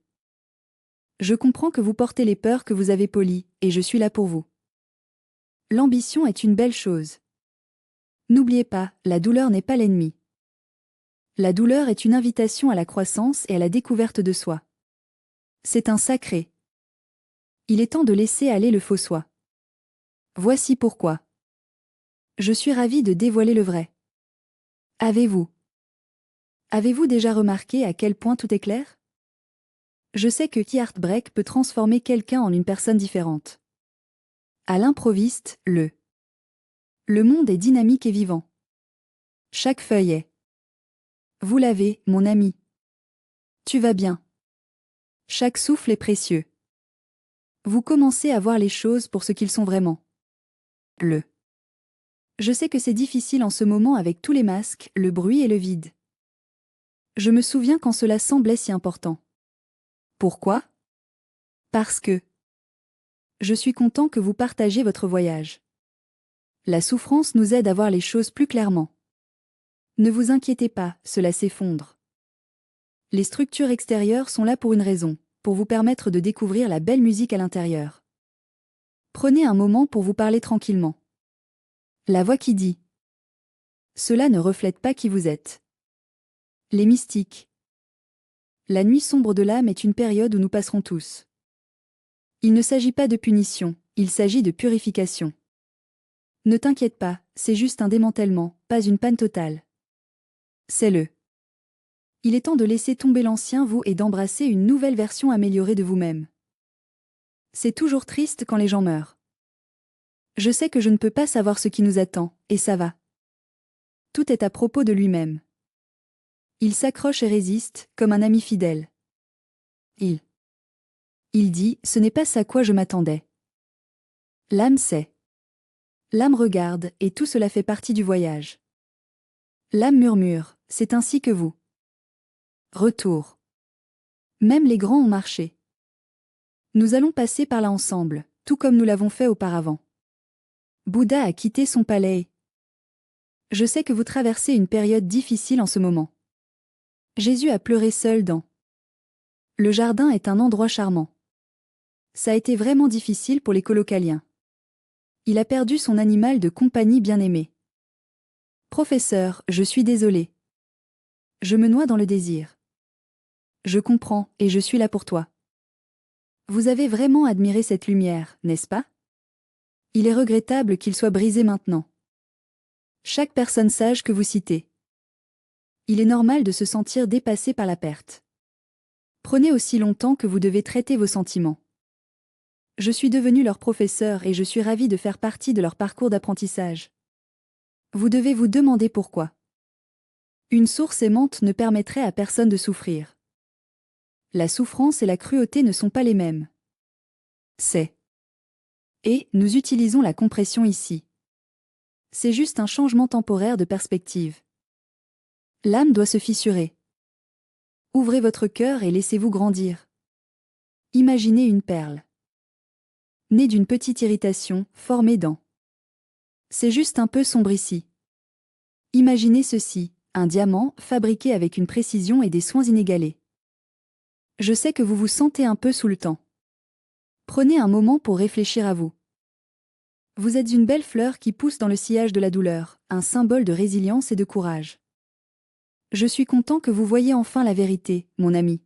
Je comprends que vous portez les peurs que vous avez polies, et je suis là pour vous. L'ambition est une belle chose. N'oubliez pas, la douleur n'est pas l'ennemi. La douleur est une invitation à la croissance et à la découverte de soi. C'est un sacré. Il est temps de laisser aller le faux soi. Voici pourquoi. Je suis ravie de dévoiler le vrai. Avez-vous déjà remarqué à quel point tout est clair? Je sais que Heartbreak peut transformer quelqu'un en une personne différente. À l'improviste, le monde est dynamique et vivant. Chaque feuille est. Vous l'avez, mon ami. Tu vas bien. Chaque souffle est précieux. Vous commencez à voir les choses pour ce qu'ils sont vraiment. Je sais que c'est difficile en ce moment avec tous les masques, le bruit et le vide. Je me souviens quand cela semblait si important. Pourquoi? Parce que. Je suis content que vous partagiez votre voyage. La souffrance nous aide à voir les choses plus clairement. Ne vous inquiétez pas, cela s'effondre. Les structures extérieures sont là pour une raison, pour vous permettre de découvrir la belle musique à l'intérieur. Prenez un moment pour vous parler tranquillement. La voix qui dit. Cela ne reflète pas qui vous êtes. Les mystiques. La nuit sombre de l'âme est une période où nous passerons tous. Il ne s'agit pas de punition, il s'agit de purification. Ne t'inquiète pas, c'est juste un démantèlement, pas une panne totale. C'est Il est temps de laisser tomber l'ancien vous et d'embrasser une nouvelle version améliorée de vous-même. C'est toujours triste quand les gens meurent. Je sais que je ne peux pas savoir ce qui nous attend, et ça va. Tout est à propos de lui-même. Il s'accroche et résiste, comme un ami fidèle. Il dit, ce n'est pas ça à quoi je m'attendais. L'âme sait. L'âme regarde, et tout cela fait partie du voyage. L'âme murmure, c'est ainsi que vous. Retour. Même les grands ont marché. Nous allons passer par là ensemble, tout comme nous l'avons fait auparavant. Bouddha a quitté son palais. Je sais que vous traversez une période difficile en ce moment. Jésus a pleuré seul dans. Le jardin est un endroit charmant. Ça a été vraiment difficile pour les colocaliens. Il a perdu son animal de compagnie bien-aimé. Professeur, je suis désolé. Je me noie dans le désir. Je comprends, et je suis là pour toi. Vous avez vraiment admiré cette lumière, n'est-ce pas? Il est regrettable qu'il soit brisé maintenant. Chaque personne sage que vous citez. Il est normal de se sentir dépassé par la perte. Prenez aussi longtemps que vous devez traiter vos sentiments. Je suis devenu leur professeur et je suis ravi de faire partie de leur parcours d'apprentissage. Vous devez vous demander pourquoi. Une source aimante ne permettrait à personne de souffrir. La souffrance et la cruauté ne sont pas les mêmes. Et nous utilisons la compression ici. C'est juste un changement temporaire de perspective. L'âme doit se fissurer. Ouvrez votre cœur et laissez-vous grandir. Imaginez une perle. Née d'une petite irritation, formée dans. C'est juste un peu sombre ici. Imaginez ceci, un diamant fabriqué avec une précision et des soins inégalés. Je sais que vous vous sentez un peu sous le temps. Prenez un moment pour réfléchir à vous. Vous êtes une belle fleur qui pousse dans le sillage de la douleur, un symbole de résilience et de courage. Je suis content que vous voyiez enfin la vérité, mon ami.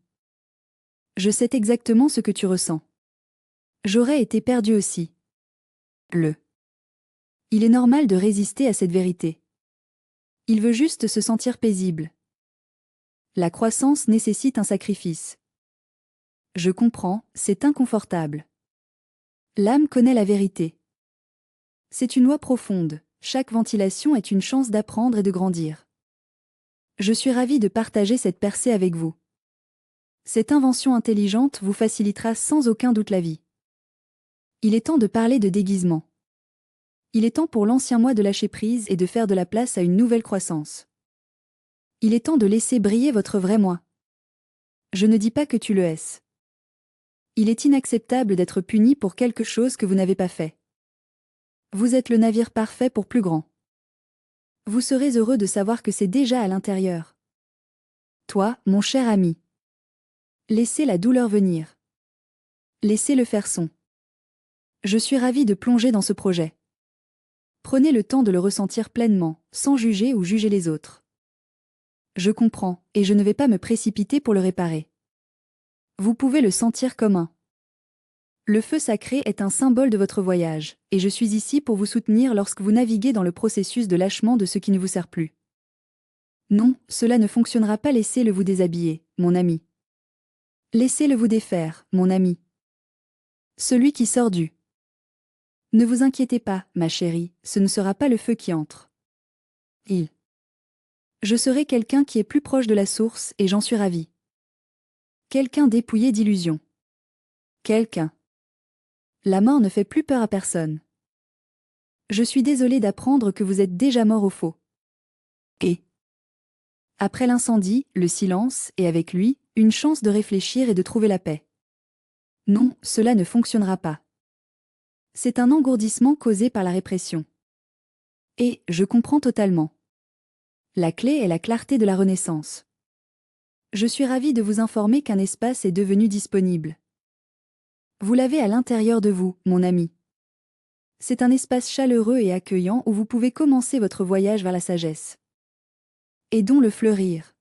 Je sais exactement ce que tu ressens. J'aurais été perdu aussi. Il est normal de résister à cette vérité. Il veut juste se sentir paisible. La croissance nécessite un sacrifice. Je comprends, c'est inconfortable. L'âme connaît la vérité. C'est une loi profonde, chaque ventilation est une chance d'apprendre et de grandir. Je suis ravi de partager cette percée avec vous. Cette invention intelligente vous facilitera sans aucun doute la vie. Il est temps de parler de déguisement. Il est temps pour l'ancien moi de lâcher prise et de faire de la place à une nouvelle croissance. Il est temps de laisser briller votre vrai moi. Je ne dis pas que tu le es. Il est inacceptable d'être puni pour quelque chose que vous n'avez pas fait. Vous êtes le navire parfait pour plus grand. Vous serez heureux de savoir que c'est déjà à l'intérieur. Toi, mon cher ami. Laissez la douleur venir. Laissez le faire son. Je suis ravi de plonger dans ce projet. Prenez le temps de le ressentir pleinement, sans juger ou juger les autres. Je comprends, et je ne vais pas me précipiter pour le réparer. Vous pouvez le sentir comme un. Le feu sacré est un symbole de votre voyage, et je suis ici pour vous soutenir lorsque vous naviguez dans le processus de lâchement de ce qui ne vous sert plus. Non, cela ne fonctionnera pas, laissez-le vous déshabiller, mon ami. Laissez-le vous défaire, mon ami. Celui qui sort du. Ne vous inquiétez pas, ma chérie, ce ne sera pas le feu qui entre. Je serai quelqu'un qui est plus proche de la source et j'en suis ravie. Quelqu'un dépouillé d'illusions. Quelqu'un. La mort ne fait plus peur à personne. Je suis désolée d'apprendre que vous êtes déjà mort au faux. Et après l'incendie, le silence, et avec lui, une chance de réfléchir et de trouver la paix. Non, cela ne fonctionnera pas. C'est un engourdissement causé par la répression. Et, je comprends totalement. La clé est la clarté de la Renaissance. Je suis ravie de vous informer qu'un espace est devenu disponible. Vous l'avez à l'intérieur de vous, mon ami. C'est un espace chaleureux et accueillant où vous pouvez commencer votre voyage vers la sagesse. Aidons-le fleurir.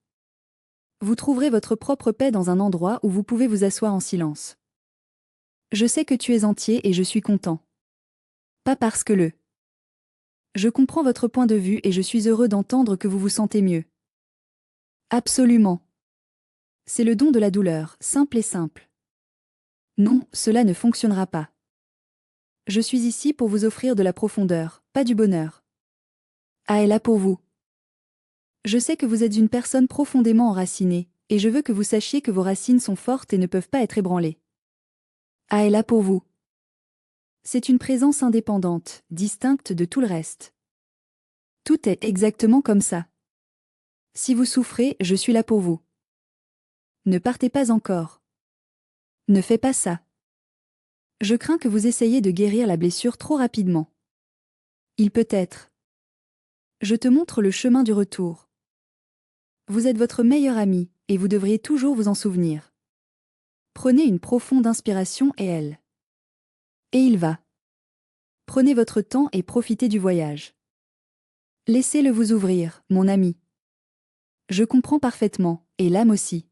Vous trouverez votre propre paix dans un endroit où vous pouvez vous asseoir en silence. Je sais que tu es entier et je suis content. Pas parce que le. Je comprends votre point de vue et je suis heureux d'entendre que vous vous sentez mieux. Absolument. C'est le don de la douleur, simple et simple. Non, cela ne fonctionnera pas. Je suis ici pour vous offrir de la profondeur, pas du bonheur. Ah est là pour vous. Je sais que vous êtes une personne profondément enracinée, et je veux que vous sachiez que vos racines sont fortes et ne peuvent pas être ébranlées. Ah est là pour vous. C'est une présence indépendante, distincte de tout le reste. Tout est exactement comme ça. Si vous souffrez, je suis là pour vous. Ne partez pas encore. Ne fais pas ça. Je crains que vous essayiez de guérir la blessure trop rapidement. Il peut être. Je te montre le chemin du retour. Vous êtes votre meilleur ami, et vous devriez toujours vous en souvenir. Prenez une profonde inspiration et elle. Et il va. Prenez votre temps et profitez du voyage. Laissez-le vous ouvrir, mon ami. Je comprends parfaitement, et l'âme aussi.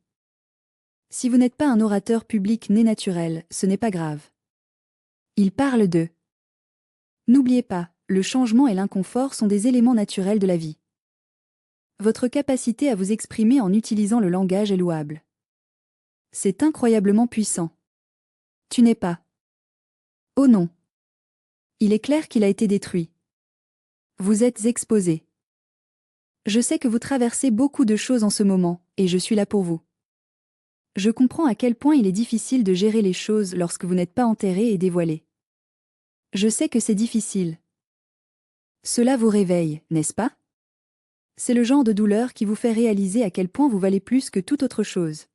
Si vous n'êtes pas un orateur public né naturel, ce n'est pas grave. Il parle de. N'oubliez pas, le changement et l'inconfort sont des éléments naturels de la vie. Votre capacité à vous exprimer en utilisant le langage est louable. C'est incroyablement puissant. Tu n'es pas. Oh non. Il est clair qu'il a été détruit. Vous êtes exposé. Je sais que vous traversez beaucoup de choses en ce moment, et je suis là pour vous. Je comprends à quel point il est difficile de gérer les choses lorsque vous n'êtes pas enterré et dévoilé. Je sais que c'est difficile. Cela vous réveille, n'est-ce pas? C'est le genre de douleur qui vous fait réaliser à quel point vous valez plus que toute autre chose.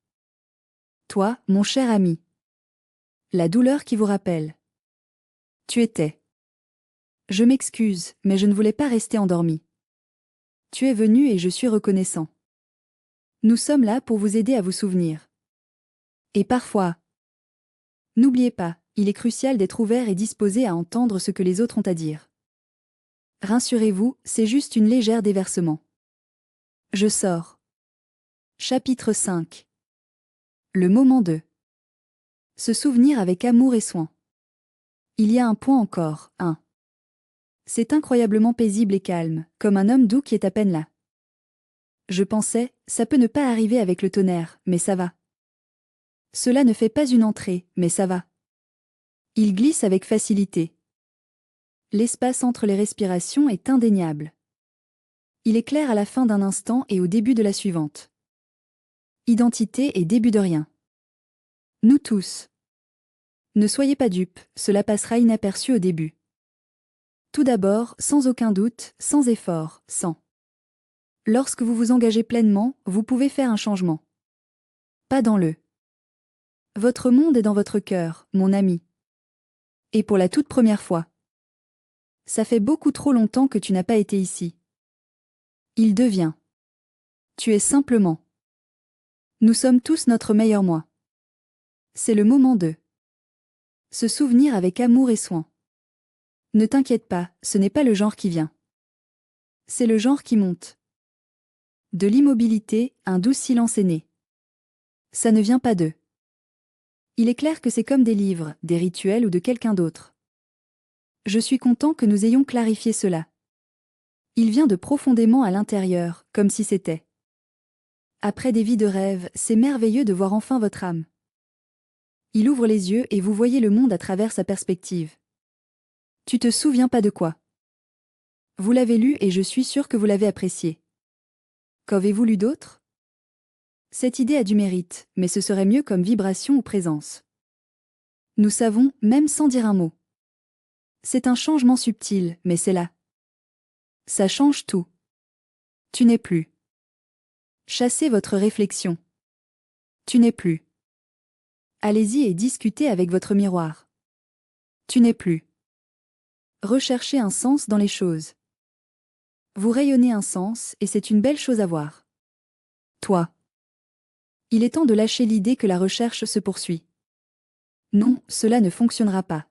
Toi, mon cher ami. La douleur qui vous rappelle. Tu étais. Je m'excuse, mais je ne voulais pas rester endormi. Tu es venu et je suis reconnaissant. Nous sommes là pour vous aider à vous souvenir. Et parfois. N'oubliez pas, il est crucial d'être ouvert et disposé à entendre ce que les autres ont à dire. Rassurez-vous, c'est juste une légère déversement. Je sors. Chapitre 5. Le moment 2. Se souvenir avec amour et soin. Il y a un point encore, un. C'est incroyablement paisible et calme, comme un homme doux qui est à peine là. Je pensais, ça peut ne pas arriver avec le tonnerre, mais ça va. Cela ne fait pas une entrée, mais ça va. Il glisse avec facilité. L'espace entre les respirations est indéniable. Il est clair à la fin d'un instant et au début de la suivante. Identité et début de rien. Nous tous. Ne soyez pas dupes, cela passera inaperçu au début. Tout d'abord, sans aucun doute, sans effort, sans. Lorsque vous vous engagez pleinement, vous pouvez faire un changement. Pas dans le. Votre monde est dans votre cœur, mon ami. Et pour la toute première fois. Ça fait beaucoup trop longtemps que tu n'as pas été ici. Il devient. Tu es simplement. Nous sommes tous notre meilleur moi. C'est le moment de. Se souvenir avec amour et soin. Ne t'inquiète pas, ce n'est pas le genre qui vient. C'est le genre qui monte. De l'immobilité, un doux silence est né. Ça ne vient pas d'eux. Il est clair que c'est comme des livres, des rituels ou de quelqu'un d'autre. Je suis content que nous ayons clarifié cela. Il vient de profondément à l'intérieur, comme si c'était. Après des vies de rêve, c'est merveilleux de voir enfin votre âme. Il ouvre les yeux et vous voyez le monde à travers sa perspective. Tu te souviens pas de quoi? Vous l'avez lu et je suis sûr que vous l'avez apprécié. Qu'avez-vous lu d'autre? Cette idée a du mérite, mais ce serait mieux comme vibration ou présence. Nous savons, même sans dire un mot. C'est un changement subtil, mais c'est là. Ça change tout. Tu n'es plus. Chassez votre réflexion. Tu n'es plus. Allez-y et discutez avec votre miroir. Tu n'es plus. Recherchez un sens dans les choses. Vous rayonnez un sens et c'est une belle chose à voir. Toi. Il est temps de lâcher l'idée que la recherche se poursuit. Non, cela ne fonctionnera pas.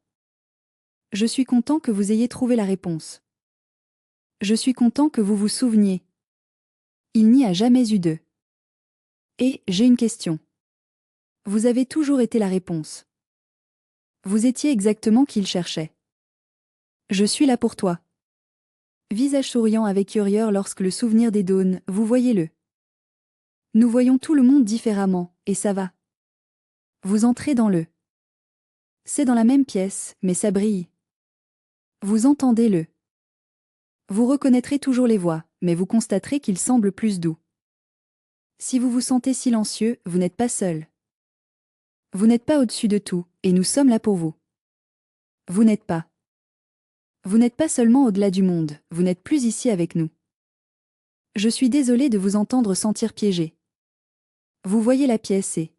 Je suis content que vous ayez trouvé la réponse. Je suis content que vous vous souveniez. Il n'y a jamais eu de. Et j'ai une question. Vous avez toujours été la réponse. Vous étiez exactement qui il cherchait. Je suis là pour toi. Visage souriant avec Urieur lorsque le souvenir dédaune, vous voyez-le. Nous voyons tout le monde différemment, et ça va. Vous entrez dans le. C'est dans la même pièce, mais ça brille. Vous entendez-le. Vous reconnaîtrez toujours les voix, mais vous constaterez qu'ils semblent plus doux. Si vous vous sentez silencieux, vous n'êtes pas seul. Vous n'êtes pas au-dessus de tout, et nous sommes là pour vous. Vous n'êtes pas. Vous n'êtes pas seulement au-delà du monde, vous n'êtes plus ici avec nous. Je suis désolé de vous entendre sentir piégé. Vous voyez la pièce et.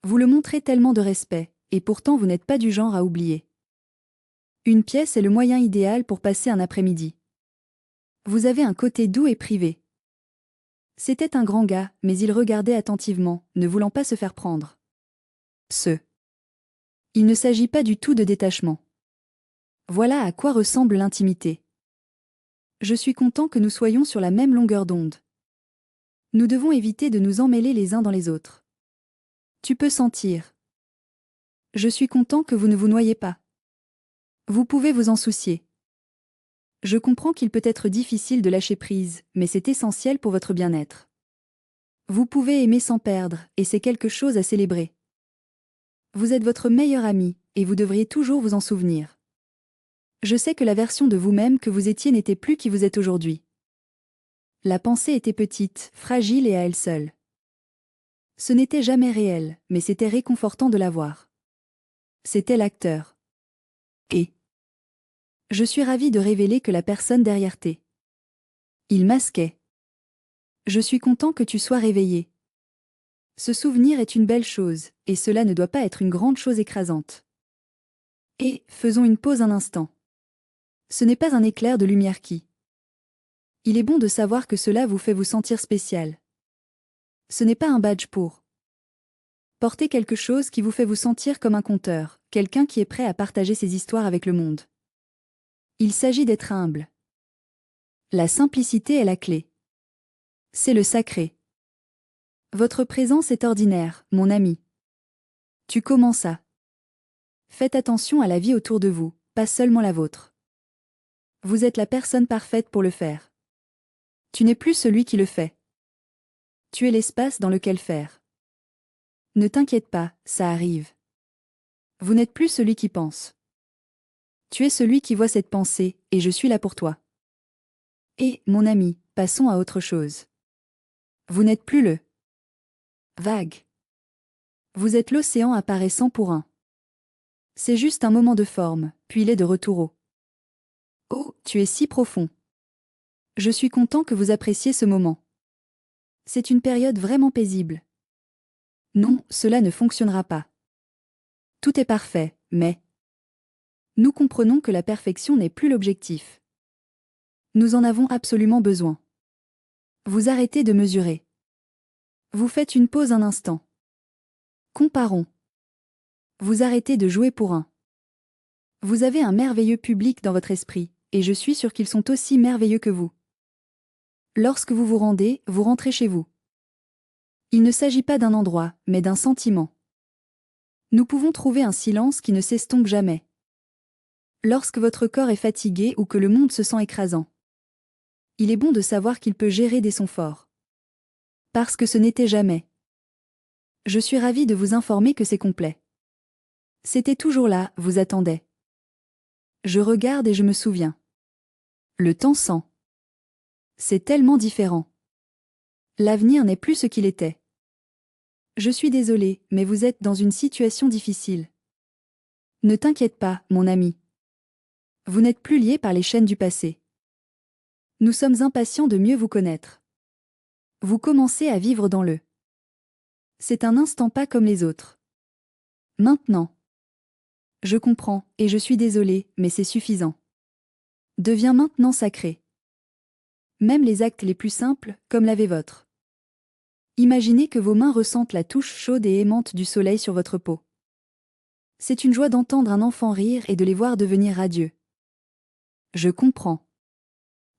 Vous le montrez tellement de respect, et pourtant vous n'êtes pas du genre à oublier. Une pièce est le moyen idéal pour passer un après-midi. Vous avez un côté doux et privé. C'était un grand gars, mais il regardait attentivement, ne voulant pas se faire prendre. Il ne s'agit pas du tout de détachement. Voilà à quoi ressemble l'intimité. Je suis content que nous soyons sur la même longueur d'onde. Nous devons éviter de nous emmêler les uns dans les autres. Tu peux sentir. Je suis content que vous ne vous noyez pas. Vous pouvez vous en soucier. Je comprends qu'il peut être difficile de lâcher prise, mais c'est essentiel pour votre bien-être. Vous pouvez aimer sans perdre, et c'est quelque chose à célébrer. Vous êtes votre meilleur ami, et vous devriez toujours vous en souvenir. Je sais que la version de vous-même que vous étiez n'était plus qui vous êtes aujourd'hui. La pensée était petite, fragile et à elle seule. Ce n'était jamais réel, mais c'était réconfortant de la voir. C'était l'acteur. Et je suis ravie de révéler que la personne derrière T. Il masquait. Je suis content que tu sois réveillé. Ce souvenir est une belle chose, et cela ne doit pas être une grande chose écrasante. Et, faisons une pause un instant. Ce n'est pas un éclair de lumière qui. Il est bon de savoir que cela vous fait vous sentir spécial. Ce n'est pas un badge pour. Portez quelque chose qui vous fait vous sentir comme un conteur, quelqu'un qui est prêt à partager ses histoires avec le monde. Il s'agit d'être humble. La simplicité est la clé. C'est le sacré. Votre présence est ordinaire, mon ami. Tu commences à. Faites attention à la vie autour de vous, pas seulement la vôtre. Vous êtes la personne parfaite pour le faire. Tu n'es plus celui qui le fait. Tu es l'espace dans lequel faire. Ne t'inquiète pas, ça arrive. Vous n'êtes plus celui qui pense. Tu es celui qui voit cette pensée, et je suis là pour toi. Et, mon ami, passons à autre chose. Vous n'êtes plus le vague. Vous êtes l'océan apparaissant pour un. C'est juste un moment de forme, puis il est de retour au. Oh, tu es si profond. Je suis content que vous appréciez ce moment. C'est une période vraiment paisible. Non, cela ne fonctionnera pas. Tout est parfait, mais. Nous comprenons que la perfection n'est plus l'objectif. Nous en avons absolument besoin. Vous arrêtez de mesurer. Vous faites une pause un instant. Comparons. Vous arrêtez de jouer pour un. Vous avez un merveilleux public dans votre esprit, et je suis sûr qu'ils sont aussi merveilleux que vous. Lorsque vous vous rendez, vous rentrez chez vous. Il ne s'agit pas d'un endroit, mais d'un sentiment. Nous pouvons trouver un silence qui ne s'estompe jamais. Lorsque votre corps est fatigué ou que le monde se sent écrasant. Il est bon de savoir qu'il peut gérer des sons forts. Parce que ce n'était jamais. Je suis ravie de vous informer que c'est complet. C'était toujours là, vous attendait. Je regarde et je me souviens. Le temps sent. C'est tellement différent. L'avenir n'est plus ce qu'il était. Je suis désolée, mais vous êtes dans une situation difficile. Ne t'inquiète pas, mon ami. Vous n'êtes plus lié par les chaînes du passé. Nous sommes impatients de mieux vous connaître. Vous commencez à vivre dans le. C'est un instant pas comme les autres. Maintenant. Je comprends, et je suis désolée, mais c'est suffisant. Deviens maintenant sacré. Même les actes les plus simples, comme laver votre. Imaginez que vos mains ressentent la touche chaude et aimante du soleil sur votre peau. C'est une joie d'entendre un enfant rire et de les voir devenir radieux. Je comprends.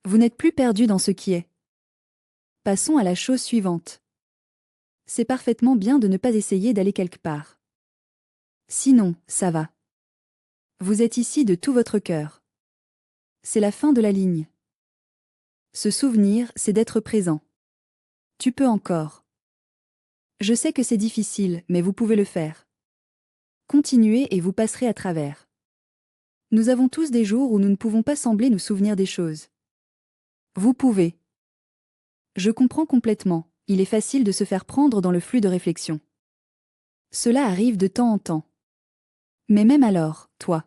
Vous n'êtes plus perdu dans ce qui est. Passons à la chose suivante. C'est parfaitement bien de ne pas essayer d'aller quelque part. Sinon, ça va. Vous êtes ici de tout votre cœur. C'est la fin de la ligne. Se souvenir, c'est d'être présent. Tu peux encore. Je sais que c'est difficile, mais vous pouvez le faire. Continuez et vous passerez à travers. Nous avons tous des jours où nous ne pouvons pas sembler nous souvenir des choses. Vous pouvez. Je comprends complètement, il est facile de se faire prendre dans le flux de réflexion. Cela arrive de temps en temps. Mais même alors, toi.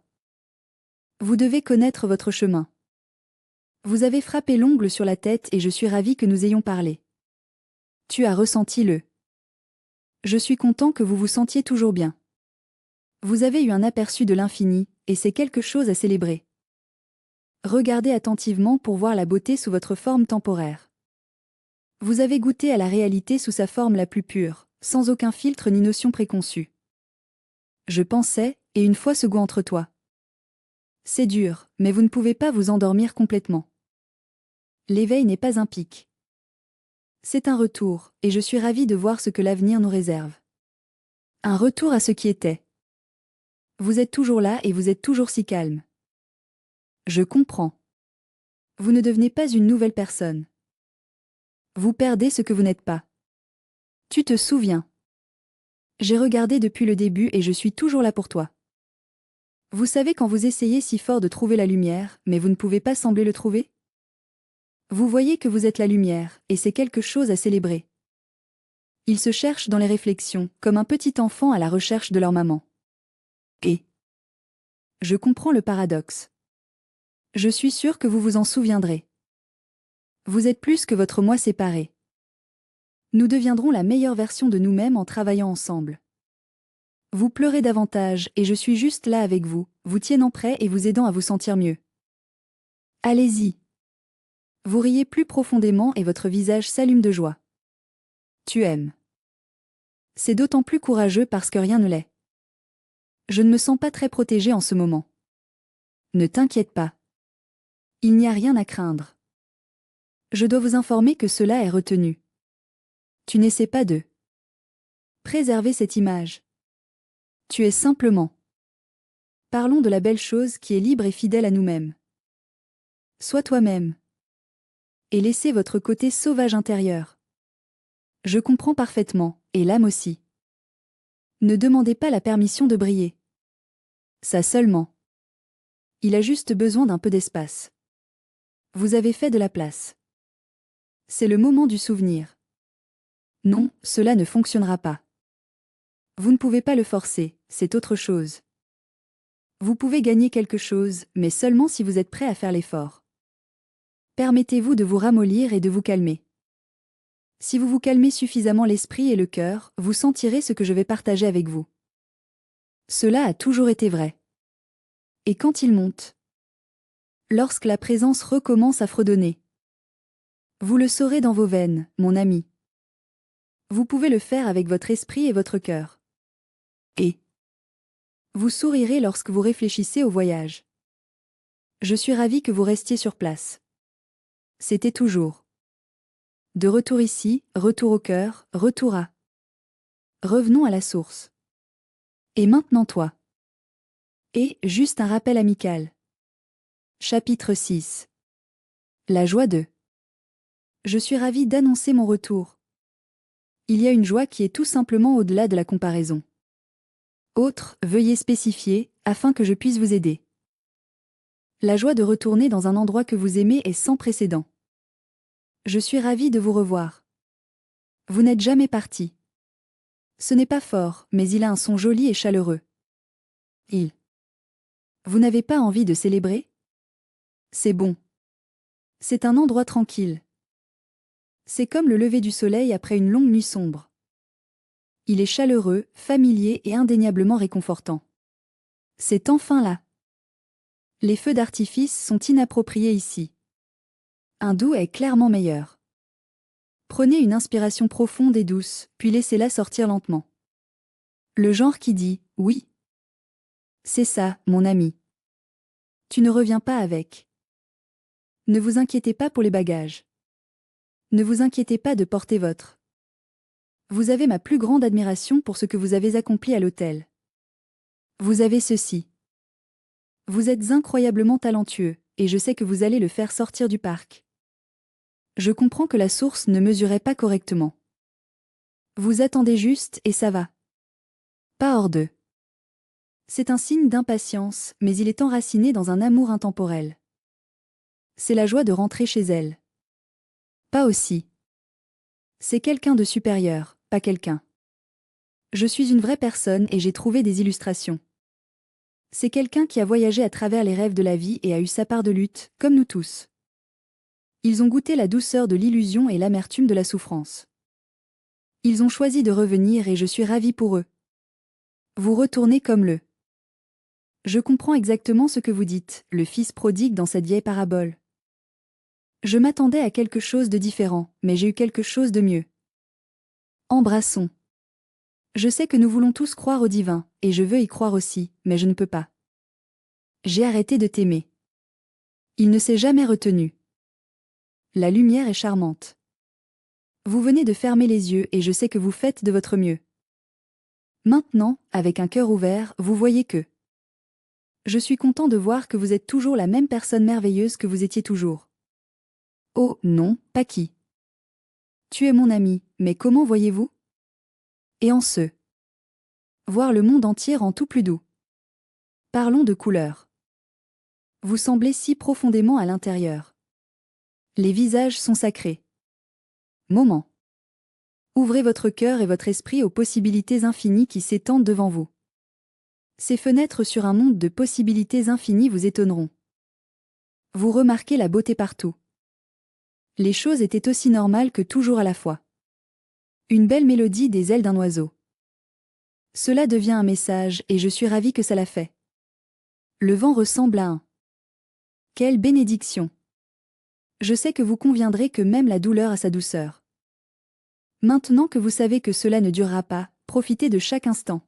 Vous devez connaître votre chemin. Vous avez frappé l'ongle sur la tête et je suis ravie que nous ayons parlé. Tu as ressenti le. Je suis content que vous vous sentiez toujours bien. Vous avez eu un aperçu de l'infini, et c'est quelque chose à célébrer. Regardez attentivement pour voir la beauté sous votre forme temporaire. Vous avez goûté à la réalité sous sa forme la plus pure, sans aucun filtre ni notion préconçue. Je pensais, et une fois ce goût entre toi. C'est dur, mais vous ne pouvez pas vous endormir complètement. L'éveil n'est pas un pic. C'est un retour, et je suis ravie de voir ce que l'avenir nous réserve. Un retour à ce qui était. Vous êtes toujours là et vous êtes toujours si calme. Je comprends. Vous ne devenez pas une nouvelle personne. Vous perdez ce que vous n'êtes pas. Tu te souviens. J'ai regardé depuis le début et je suis toujours là pour toi. Vous savez quand vous essayez si fort de trouver la lumière, mais vous ne pouvez pas sembler le trouver? Vous voyez que vous êtes la lumière, et c'est quelque chose à célébrer. Ils se cherchent dans les réflexions, comme un petit enfant à la recherche de leur maman. Et je comprends le paradoxe. Je suis sûre que vous vous en souviendrez. Vous êtes plus que votre moi séparé. Nous deviendrons la meilleure version de nous-mêmes en travaillant ensemble. Vous pleurez davantage et je suis juste là avec vous, vous tiennant prêt et vous aidant à vous sentir mieux. Allez-y. Vous riez plus profondément et votre visage s'allume de joie. Tu aimes. C'est d'autant plus courageux parce que rien ne l'est. Je ne me sens pas très protégée en ce moment. Ne t'inquiète pas. Il n'y a rien à craindre. Je dois vous informer que cela est retenu. Tu n'essaies pas de préserver cette image. Tu es simplement. Parlons de la belle chose qui est libre et fidèle à nous-mêmes. Sois toi-même. Et laissez votre côté sauvage intérieur. Je comprends parfaitement, et l'âme aussi. Ne demandez pas la permission de briller. Ça seulement. Il a juste besoin d'un peu d'espace. Vous avez fait de la place. C'est le moment du souvenir. Non, cela ne fonctionnera pas. Vous ne pouvez pas le forcer, c'est autre chose. Vous pouvez gagner quelque chose, mais seulement si vous êtes prêt à faire l'effort. Permettez-vous de vous ramollir et de vous calmer. Si vous vous calmez suffisamment l'esprit et le cœur, vous sentirez ce que je vais partager avec vous. Cela a toujours été vrai. Et quand il monte? Lorsque la présence recommence à fredonner. Vous le saurez dans vos veines, mon ami. Vous pouvez le faire avec votre esprit et votre cœur. Et vous sourirez lorsque vous réfléchissez au voyage. Je suis ravie que vous restiez sur place. C'était toujours. De retour ici, retour au cœur, retour à. Revenons à la source. Et maintenant toi. Et, juste un rappel amical. Chapitre 6. La joie de. Je suis ravie d'annoncer mon retour. Il y a une joie qui est tout simplement au-delà de la comparaison. Autre, veuillez spécifier, afin que je puisse vous aider. La joie de retourner dans un endroit que vous aimez est sans précédent. Je suis ravie de vous revoir. Vous n'êtes jamais parti. Ce n'est pas fort, mais il a un son joli et chaleureux. Vous n'avez pas envie de célébrer? C'est bon. C'est un endroit tranquille. C'est comme le lever du soleil après une longue nuit sombre. Il est chaleureux, familier et indéniablement réconfortant. C'est enfin là. Les feux d'artifice sont inappropriés ici. Un doux est clairement meilleur. Prenez une inspiration profonde et douce, puis laissez-la sortir lentement. Le genre qui dit « oui ». C'est ça, mon ami. Tu ne reviens pas avec. Ne vous inquiétez pas pour les bagages. Ne vous inquiétez pas de porter votre. Vous avez ma plus grande admiration pour ce que vous avez accompli à l'hôtel. Vous avez ceci. Vous êtes incroyablement talentueux, et je sais que vous allez le faire sortir du parc. Je comprends que la source ne mesurait pas correctement. Vous attendez juste et ça va. Pas hors d'eux. C'est un signe d'impatience, mais il est enraciné dans un amour intemporel. C'est la joie de rentrer chez elle. Pas aussi. C'est quelqu'un de supérieur, pas quelqu'un. Je suis une vraie personne et j'ai trouvé des illustrations. C'est quelqu'un qui a voyagé à travers les rêves de la vie et a eu sa part de lutte, comme nous tous. Ils ont goûté la douceur de l'illusion et l'amertume de la souffrance. Ils ont choisi de revenir et je suis ravie pour eux. Vous retournez comme le. Je comprends exactement ce que vous dites, le fils prodigue dans cette vieille parabole. Je m'attendais à quelque chose de différent, mais j'ai eu quelque chose de mieux. Embrassons. Je sais que nous voulons tous croire au divin, et je veux y croire aussi, mais je ne peux pas. J'ai arrêté de t'aimer. Il ne s'est jamais retenu. La lumière est charmante. Vous venez de fermer les yeux et je sais que vous faites de votre mieux. Maintenant, avec un cœur ouvert, vous voyez que. Je suis content de voir que vous êtes toujours la même personne merveilleuse que vous étiez toujours. Oh, non, pas qui. Tu es mon ami, mais comment voyez-vous? Et en ce. Voir le monde entier rend tout plus doux. Parlons de couleurs. Vous semblez si profondément à l'intérieur. Les visages sont sacrés. Moment. Ouvrez votre cœur et votre esprit aux possibilités infinies qui s'étendent devant vous. Ces fenêtres sur un monde de possibilités infinies vous étonneront. Vous remarquez la beauté partout. Les choses étaient aussi normales que toujours à la fois. Une belle mélodie des ailes d'un oiseau. Cela devient un message et je suis ravie que ça l'a fait. Le vent ressemble à un. Quelle bénédiction! Je sais que vous conviendrez que même la douleur a sa douceur. Maintenant que vous savez que cela ne durera pas, profitez de chaque instant.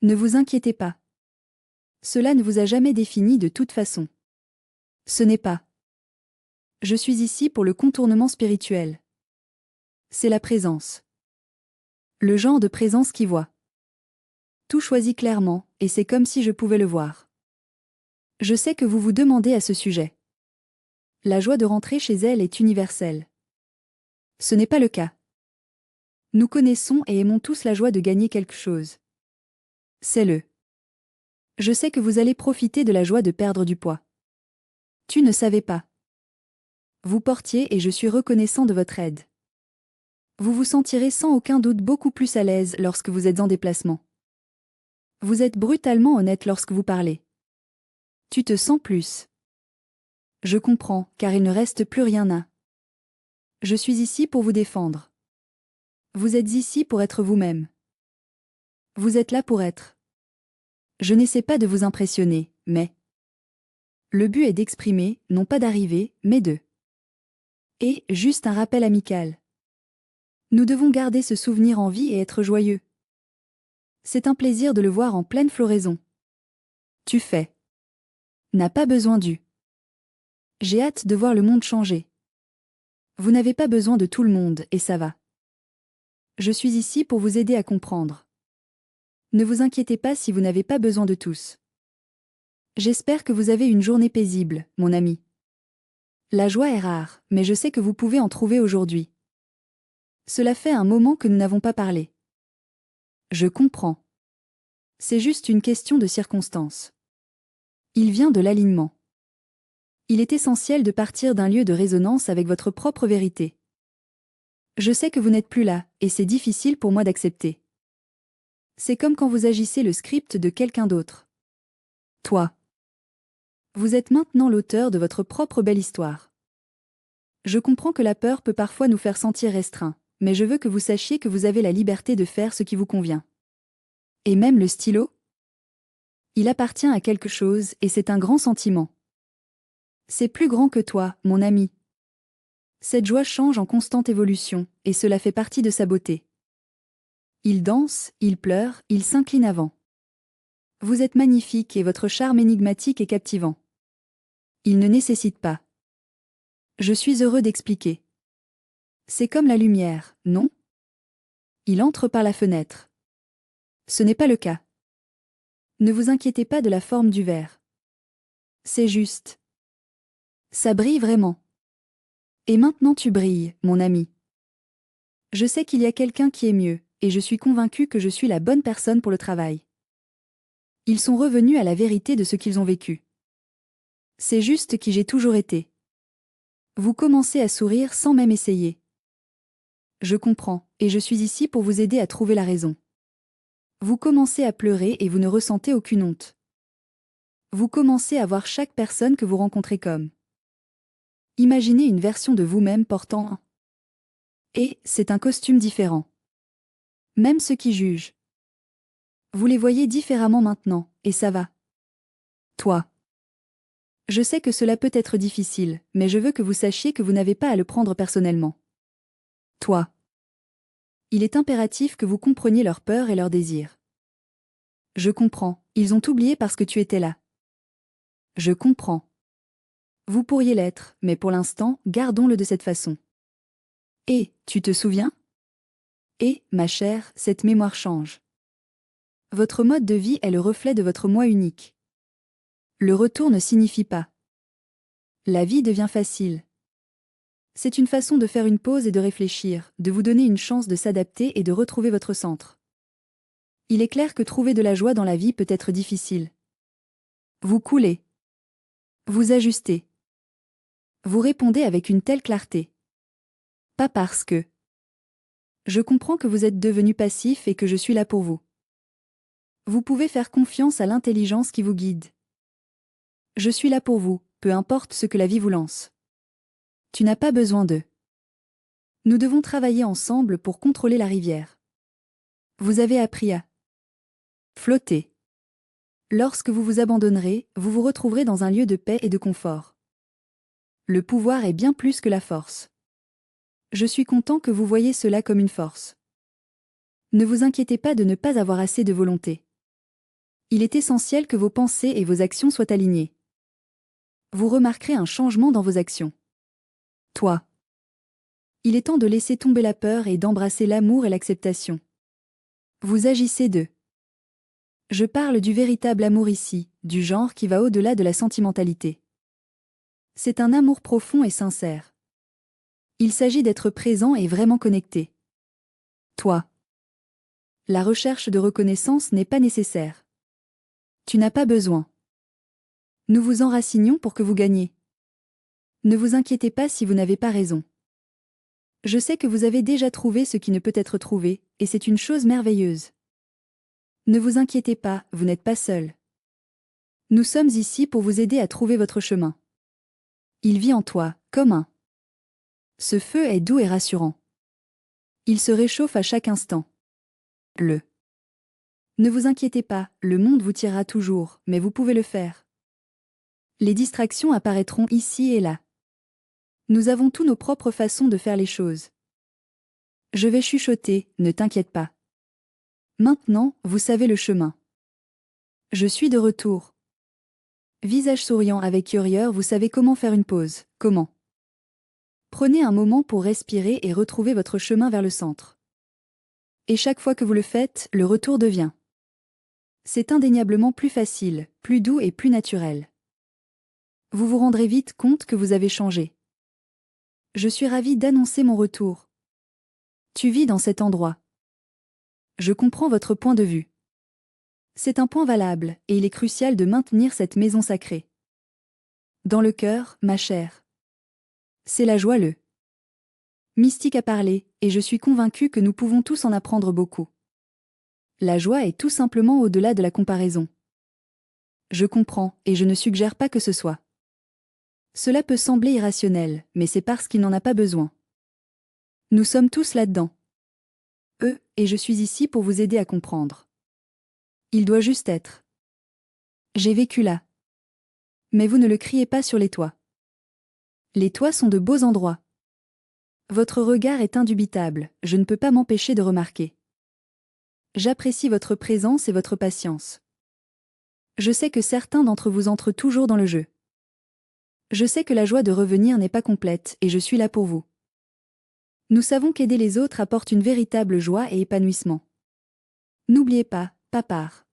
Ne vous inquiétez pas. Cela ne vous a jamais défini de toute façon. Ce n'est pas. Je suis ici pour le contournement spirituel. C'est la présence. Le genre de présence qui voit. Tout choisit clairement, et c'est comme si je pouvais le voir. Je sais que vous vous demandez à ce sujet. La joie de rentrer chez elle est universelle. Ce n'est pas le cas. Nous connaissons et aimons tous la joie de gagner quelque chose. C'est le. Je sais que vous allez profiter de la joie de perdre du poids. Tu ne savais pas. Vous portiez et je suis reconnaissant de votre aide. Vous vous sentirez sans aucun doute beaucoup plus à l'aise lorsque vous êtes en déplacement. Vous êtes brutalement honnête lorsque vous parlez. Tu te sens plus. Je comprends, car il ne reste plus rien à. Je suis ici pour vous défendre. Vous êtes ici pour être vous-même. Vous êtes là pour être. Je n'essaie pas de vous impressionner, mais. Le but est d'exprimer, non pas d'arriver, mais de. Et, juste un rappel amical. Nous devons garder ce souvenir en vie et être joyeux. C'est un plaisir de le voir en pleine floraison. Tu fais. N'a pas besoin du. J'ai hâte de voir le monde changer. Vous n'avez pas besoin de tout le monde, et ça va. Je suis ici pour vous aider à comprendre. Ne vous inquiétez pas si vous n'avez pas besoin de tous. J'espère que vous avez une journée paisible, mon ami. La joie est rare, mais je sais que vous pouvez en trouver aujourd'hui. Cela fait un moment que nous n'avons pas parlé. Je comprends. C'est juste une question de circonstance. Il vient de l'alignement. Il est essentiel de partir d'un lieu de résonance avec votre propre vérité. Je sais que vous n'êtes plus là, et c'est difficile pour moi d'accepter. C'est comme quand vous agissez le script de quelqu'un d'autre. Toi. Vous êtes maintenant l'auteur de votre propre belle histoire. Je comprends que la peur peut parfois nous faire sentir restreints, mais je veux que vous sachiez que vous avez la liberté de faire ce qui vous convient. Et même le stylo? Il appartient à quelque chose et c'est un grand sentiment. C'est plus grand que toi, mon ami. Cette joie change en constante évolution, et cela fait partie de sa beauté. Il danse, il pleure, il s'incline avant. Vous êtes magnifique et votre charme énigmatique est captivant. Il ne nécessite pas. Je suis heureux d'expliquer. C'est comme la lumière, non? Il entre par la fenêtre. Ce n'est pas le cas. Ne vous inquiétez pas de la forme du verre. C'est juste. Ça brille vraiment. Et maintenant tu brilles, mon ami. Je sais qu'il y a quelqu'un qui est mieux, et je suis convaincue que je suis la bonne personne pour le travail. Ils sont revenus à la vérité de ce qu'ils ont vécu. C'est juste qui j'ai toujours été. Vous commencez à sourire sans même essayer. Je comprends, et je suis ici pour vous aider à trouver la raison. Vous commencez à pleurer et vous ne ressentez aucune honte. Vous commencez à voir chaque personne que vous rencontrez comme. Imaginez une version de vous-même portant un. Et c'est un costume différent. Même ceux qui jugent. Vous les voyez différemment maintenant, et ça va. Toi. Je sais que cela peut être difficile, mais je veux que vous sachiez que vous n'avez pas à le prendre personnellement. Toi. Il est impératif que vous compreniez leurs peurs et leurs désirs. Je comprends, ils ont oublié parce que tu étais là. Je comprends. Vous pourriez l'être, mais pour l'instant, gardons-le de cette façon. Et, tu te souviens? Et, ma chère, cette mémoire change. Votre mode de vie est le reflet de votre moi unique. Le retour ne signifie pas. La vie devient facile. C'est une façon de faire une pause et de réfléchir, de vous donner une chance de s'adapter et de retrouver votre centre. Il est clair que trouver de la joie dans la vie peut être difficile. Vous coulez. Vous ajustez. Vous répondez avec une telle clarté. Pas parce que. Je comprends que vous êtes devenu passif et que je suis là pour vous. Vous pouvez faire confiance à l'intelligence qui vous guide. Je suis là pour vous, peu importe ce que la vie vous lance. Tu n'as pas besoin d'eux. Nous devons travailler ensemble pour contrôler la rivière. Vous avez appris à flotter. Lorsque vous vous abandonnerez, vous vous retrouverez dans un lieu de paix et de confort. Le pouvoir est bien plus que la force. Je suis content que vous voyez cela comme une force. Ne vous inquiétez pas de ne pas avoir assez de volonté. Il est essentiel que vos pensées et vos actions soient alignées. Vous remarquerez un changement dans vos actions. Toi. Il est temps de laisser tomber la peur et d'embrasser l'amour et l'acceptation. Vous agissez d'eux. Je parle du véritable amour ici, du genre qui va au-delà de la sentimentalité. C'est un amour profond et sincère. Il s'agit d'être présent et vraiment connecté. Toi. La recherche de reconnaissance n'est pas nécessaire. Tu n'as pas besoin. Nous vous enracinons pour que vous gagniez. Ne vous inquiétez pas si vous n'avez pas raison. Je sais que vous avez déjà trouvé ce qui ne peut être trouvé, et c'est une chose merveilleuse. Ne vous inquiétez pas, vous n'êtes pas seul. Nous sommes ici pour vous aider à trouver votre chemin. Il vit en toi, comme un. Ce feu est doux et rassurant. Il se réchauffe à chaque instant. Ne vous inquiétez pas, le monde vous tirera toujours, mais vous pouvez le faire. Les distractions apparaîtront ici et là. Nous avons tous nos propres façons de faire les choses. Je vais chuchoter, ne t'inquiète pas. Maintenant, vous savez le chemin. Je suis de retour. Visage souriant avec curieux, vous savez comment faire une pause, comment. Prenez un moment pour respirer et retrouver votre chemin vers le centre. Et chaque fois que vous le faites, le retour devient. C'est indéniablement plus facile, plus doux et plus naturel. Vous vous rendrez vite compte que vous avez changé. Je suis ravie d'annoncer mon retour. Tu vis dans cet endroit. Je comprends votre point de vue. C'est un point valable, et il est crucial de maintenir cette maison sacrée. Dans le cœur, ma chère. C'est la joie le mystique a parlé, et je suis convaincue que nous pouvons tous en apprendre beaucoup. La joie est tout simplement au-delà de la comparaison. Je comprends, et je ne suggère pas que ce soit. Cela peut sembler irrationnel, mais c'est parce qu'il n'en a pas besoin. Nous sommes tous là-dedans. Et je suis ici pour vous aider à comprendre. Il doit juste être. J'ai vécu là. Mais vous ne le criez pas sur les toits. Les toits sont de beaux endroits. Votre regard est indubitable, je ne peux pas m'empêcher de remarquer. J'apprécie votre présence et votre patience. Je sais que certains d'entre vous entrent toujours dans le jeu. Je sais que la joie de revenir n'est pas complète et je suis là pour vous. Nous savons qu'aider les autres apporte une véritable joie et épanouissement. N'oubliez pas, pas part.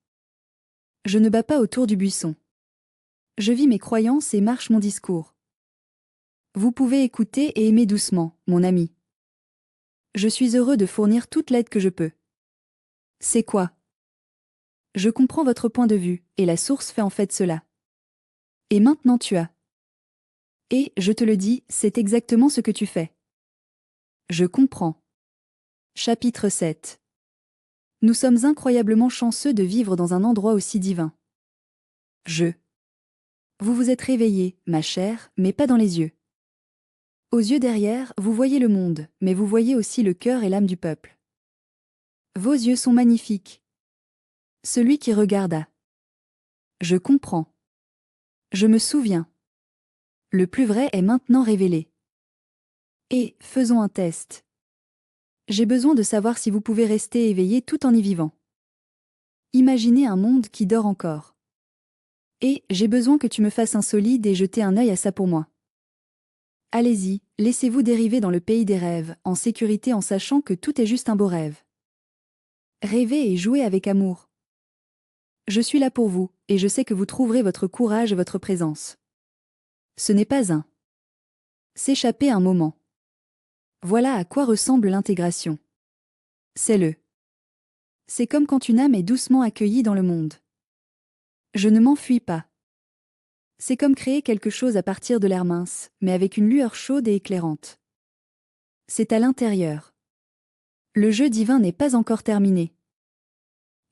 Je ne bats pas autour du buisson. Je vis mes croyances et marche mon discours. Vous pouvez écouter et aimer doucement, mon ami. Je suis heureux de fournir toute l'aide que je peux. C'est quoi? Je comprends votre point de vue, et la source fait en fait cela. Et maintenant tu as. Et, je te le dis, c'est exactement ce que tu fais. Je comprends. Chapitre 7. Nous sommes incroyablement chanceux de vivre dans un endroit aussi divin. Vous vous êtes réveillée, ma chère, mais pas dans les yeux. Aux yeux derrière, vous voyez le monde, mais vous voyez aussi le cœur et l'âme du peuple. Vos yeux sont magnifiques. Celui qui regarda. Je comprends. Je me souviens. Le plus vrai est maintenant révélé. Et, faisons un test. J'ai besoin de savoir si vous pouvez rester éveillé tout en y vivant. Imaginez un monde qui dort encore. Et, j'ai besoin que tu me fasses un solide et jeter un œil à ça pour moi. Allez-y, laissez-vous dériver dans le pays des rêves, en sécurité en sachant que tout est juste un beau rêve. Rêvez et jouez avec amour. Je suis là pour vous, et je sais que vous trouverez votre courage et votre présence. Ce n'est pas un s'échapper un moment. Voilà à quoi ressemble l'intégration. C'est comme quand une âme est doucement accueillie dans le monde. Je ne m'enfuis pas. C'est comme créer quelque chose à partir de l'air mince, mais avec une lueur chaude et éclairante. C'est à l'intérieur. Le jeu divin n'est pas encore terminé.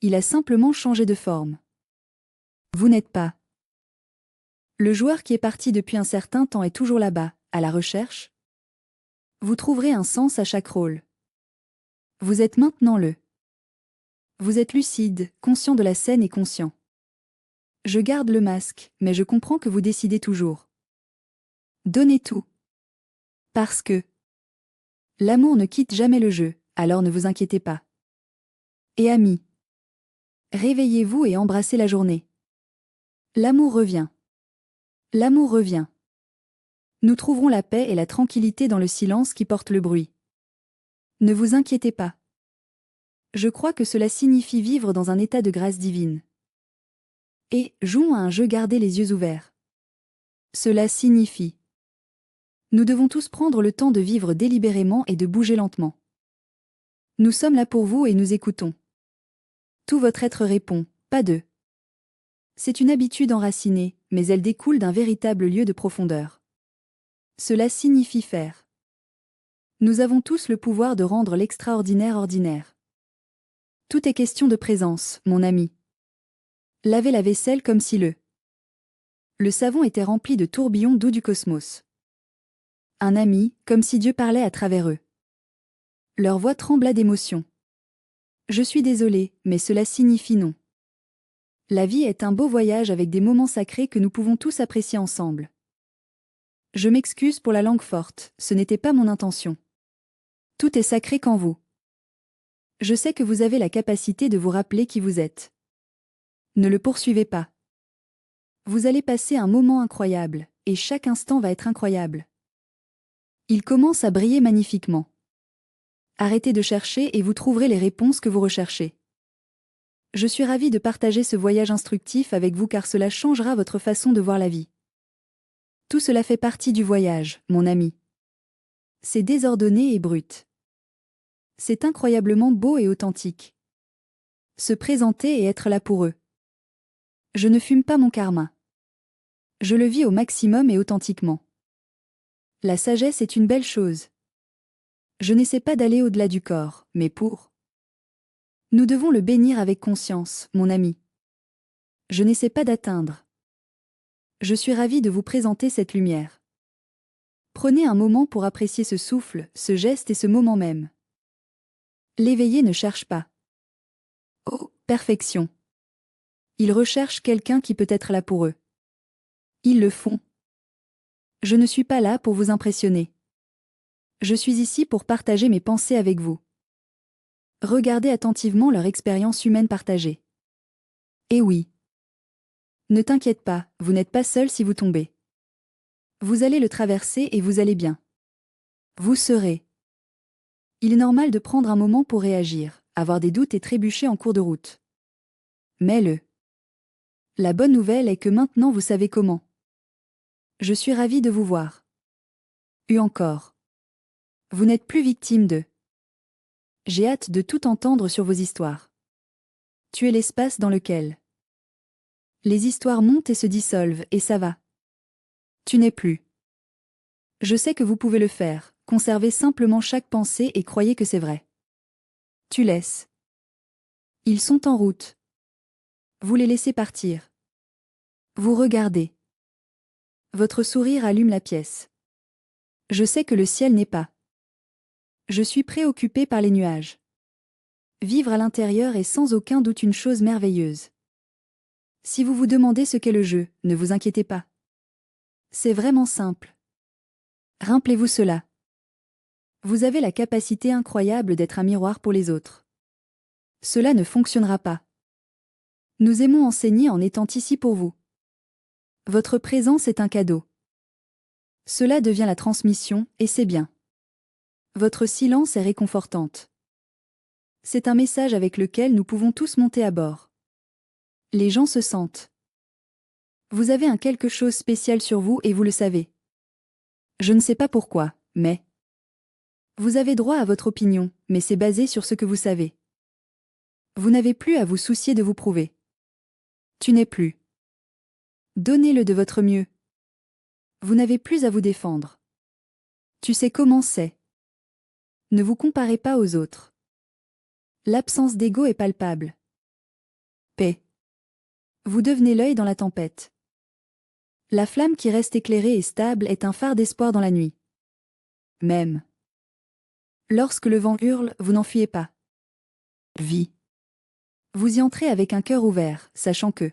Il a simplement changé de forme. Vous n'êtes pas. Le joueur qui est parti depuis un certain temps est toujours là-bas, à la recherche. Vous trouverez un sens à chaque rôle. Vous êtes maintenant le. Vous êtes lucide, conscient de la scène et conscient. Je garde le masque, mais je comprends que vous décidez toujours. Donnez tout. Parce que l'amour ne quitte jamais le jeu, alors ne vous inquiétez pas. Et amis, réveillez-vous et embrassez la journée. L'amour revient. L'amour revient. Nous trouverons la paix et la tranquillité dans le silence qui porte le bruit. Ne vous inquiétez pas. Je crois que cela signifie vivre dans un état de grâce divine. Et, jouons à un jeu garder les yeux ouverts. Cela signifie. Nous devons tous prendre le temps de vivre délibérément et de bouger lentement. Nous sommes là pour vous et nous écoutons. Tout votre être répond, pas d'eux. C'est une habitude enracinée, mais elle découle d'un véritable lieu de profondeur. Cela signifie faire. Nous avons tous le pouvoir de rendre l'extraordinaire ordinaire. Tout est question de présence, mon ami. Lavez la vaisselle comme si le savon était rempli de tourbillons d'eau du cosmos. Un ami, comme si Dieu parlait à travers eux. Leur voix trembla d'émotion. Je suis désolé, mais cela signifie non. La vie est un beau voyage avec des moments sacrés que nous pouvons tous apprécier ensemble. Je m'excuse pour la langue forte, ce n'était pas mon intention. Tout est sacré qu'en vous. Je sais que vous avez la capacité de vous rappeler qui vous êtes. Ne le poursuivez pas. Vous allez passer un moment incroyable, et chaque instant va être incroyable. Il commence à briller magnifiquement. Arrêtez de chercher et vous trouverez les réponses que vous recherchez. Je suis ravie de partager ce voyage instructif avec vous car cela changera votre façon de voir la vie. Tout cela fait partie du voyage, mon ami. C'est désordonné et brut. C'est incroyablement beau et authentique. Se présenter et être là pour eux. Je ne fume pas mon karma. Je le vis au maximum et authentiquement. La sagesse est une belle chose. Je n'essaie pas d'aller au-delà du corps, mais pour. Nous devons le bénir avec conscience, mon ami. Je n'essaie pas d'atteindre. Je suis ravi de vous présenter cette lumière. Prenez un moment pour apprécier ce souffle, ce geste et ce moment même. L'éveillé ne cherche pas. Oh, perfection. Ils recherchent quelqu'un qui peut être là pour eux. Ils le font. Je ne suis pas là pour vous impressionner. Je suis ici pour partager mes pensées avec vous. Regardez attentivement leur expérience humaine partagée. Et oui. Ne t'inquiète pas, vous n'êtes pas seul si vous tombez. Vous allez le traverser et vous allez bien. Vous serez. Il est normal de prendre un moment pour réagir, avoir des doutes et trébucher en cours de route. Mais la bonne nouvelle est que maintenant vous savez comment. Je suis ravi de vous voir. Encore. Vous n'êtes plus victime de. J'ai hâte de tout entendre sur vos histoires. Tu es l'espace dans lequel les histoires montent et se dissolvent, et ça va. Tu n'es plus. Je sais que vous pouvez le faire, conservez simplement chaque pensée et croyez que c'est vrai. Tu laisses. Ils sont en route. Vous les laissez partir. Vous regardez. Votre sourire allume la pièce. Je sais que le ciel n'est pas. Je suis préoccupé par les nuages. Vivre à l'intérieur est sans aucun doute une chose merveilleuse. Si vous vous demandez ce qu'est le jeu, ne vous inquiétez pas. C'est vraiment simple. Rappelez-vous cela. Vous avez la capacité incroyable d'être un miroir pour les autres. Cela ne fonctionnera pas. Nous aimons enseigner en étant ici pour vous. Votre présence est un cadeau. Cela devient la transmission, et c'est bien. Votre silence est réconfortante. C'est un message avec lequel nous pouvons tous monter à bord. Les gens se sentent. Vous avez un quelque chose spécial sur vous et vous le savez. Je ne sais pas pourquoi, mais... Vous avez droit à votre opinion, mais c'est basé sur ce que vous savez. Vous n'avez plus à vous soucier de vous prouver. Tu n'es plus. Donnez-le de votre mieux. Vous n'avez plus à vous défendre. Tu sais comment c'est. Ne vous comparez pas aux autres. L'absence d'ego est palpable. Paix. Vous devenez l'œil dans la tempête. La flamme qui reste éclairée et stable est un phare d'espoir dans la nuit. Même. Lorsque le vent hurle, vous n'enfuyez pas. Vie. Vous y entrez avec un cœur ouvert, sachant que...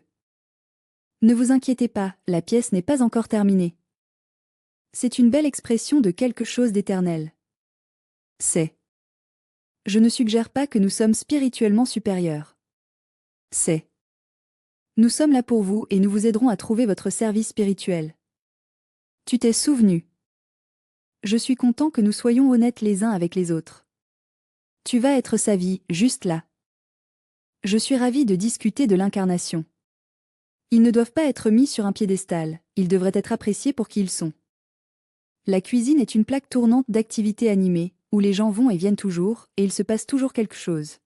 Ne vous inquiétez pas, la pièce n'est pas encore terminée. C'est une belle expression de quelque chose d'éternel. C'est. Je ne suggère pas que nous sommes spirituellement supérieurs. C'est. Nous sommes là pour vous et nous vous aiderons à trouver votre service spirituel. Tu t'es souvenu. Je suis content que nous soyons honnêtes les uns avec les autres. Tu vas être sa vie, juste là. Je suis ravi de discuter de l'incarnation. Ils ne doivent pas être mis sur un piédestal, ils devraient être appréciés pour qui ils sont. La cuisine est une plaque tournante d'activités animées, où les gens vont et viennent toujours, et il se passe toujours quelque chose.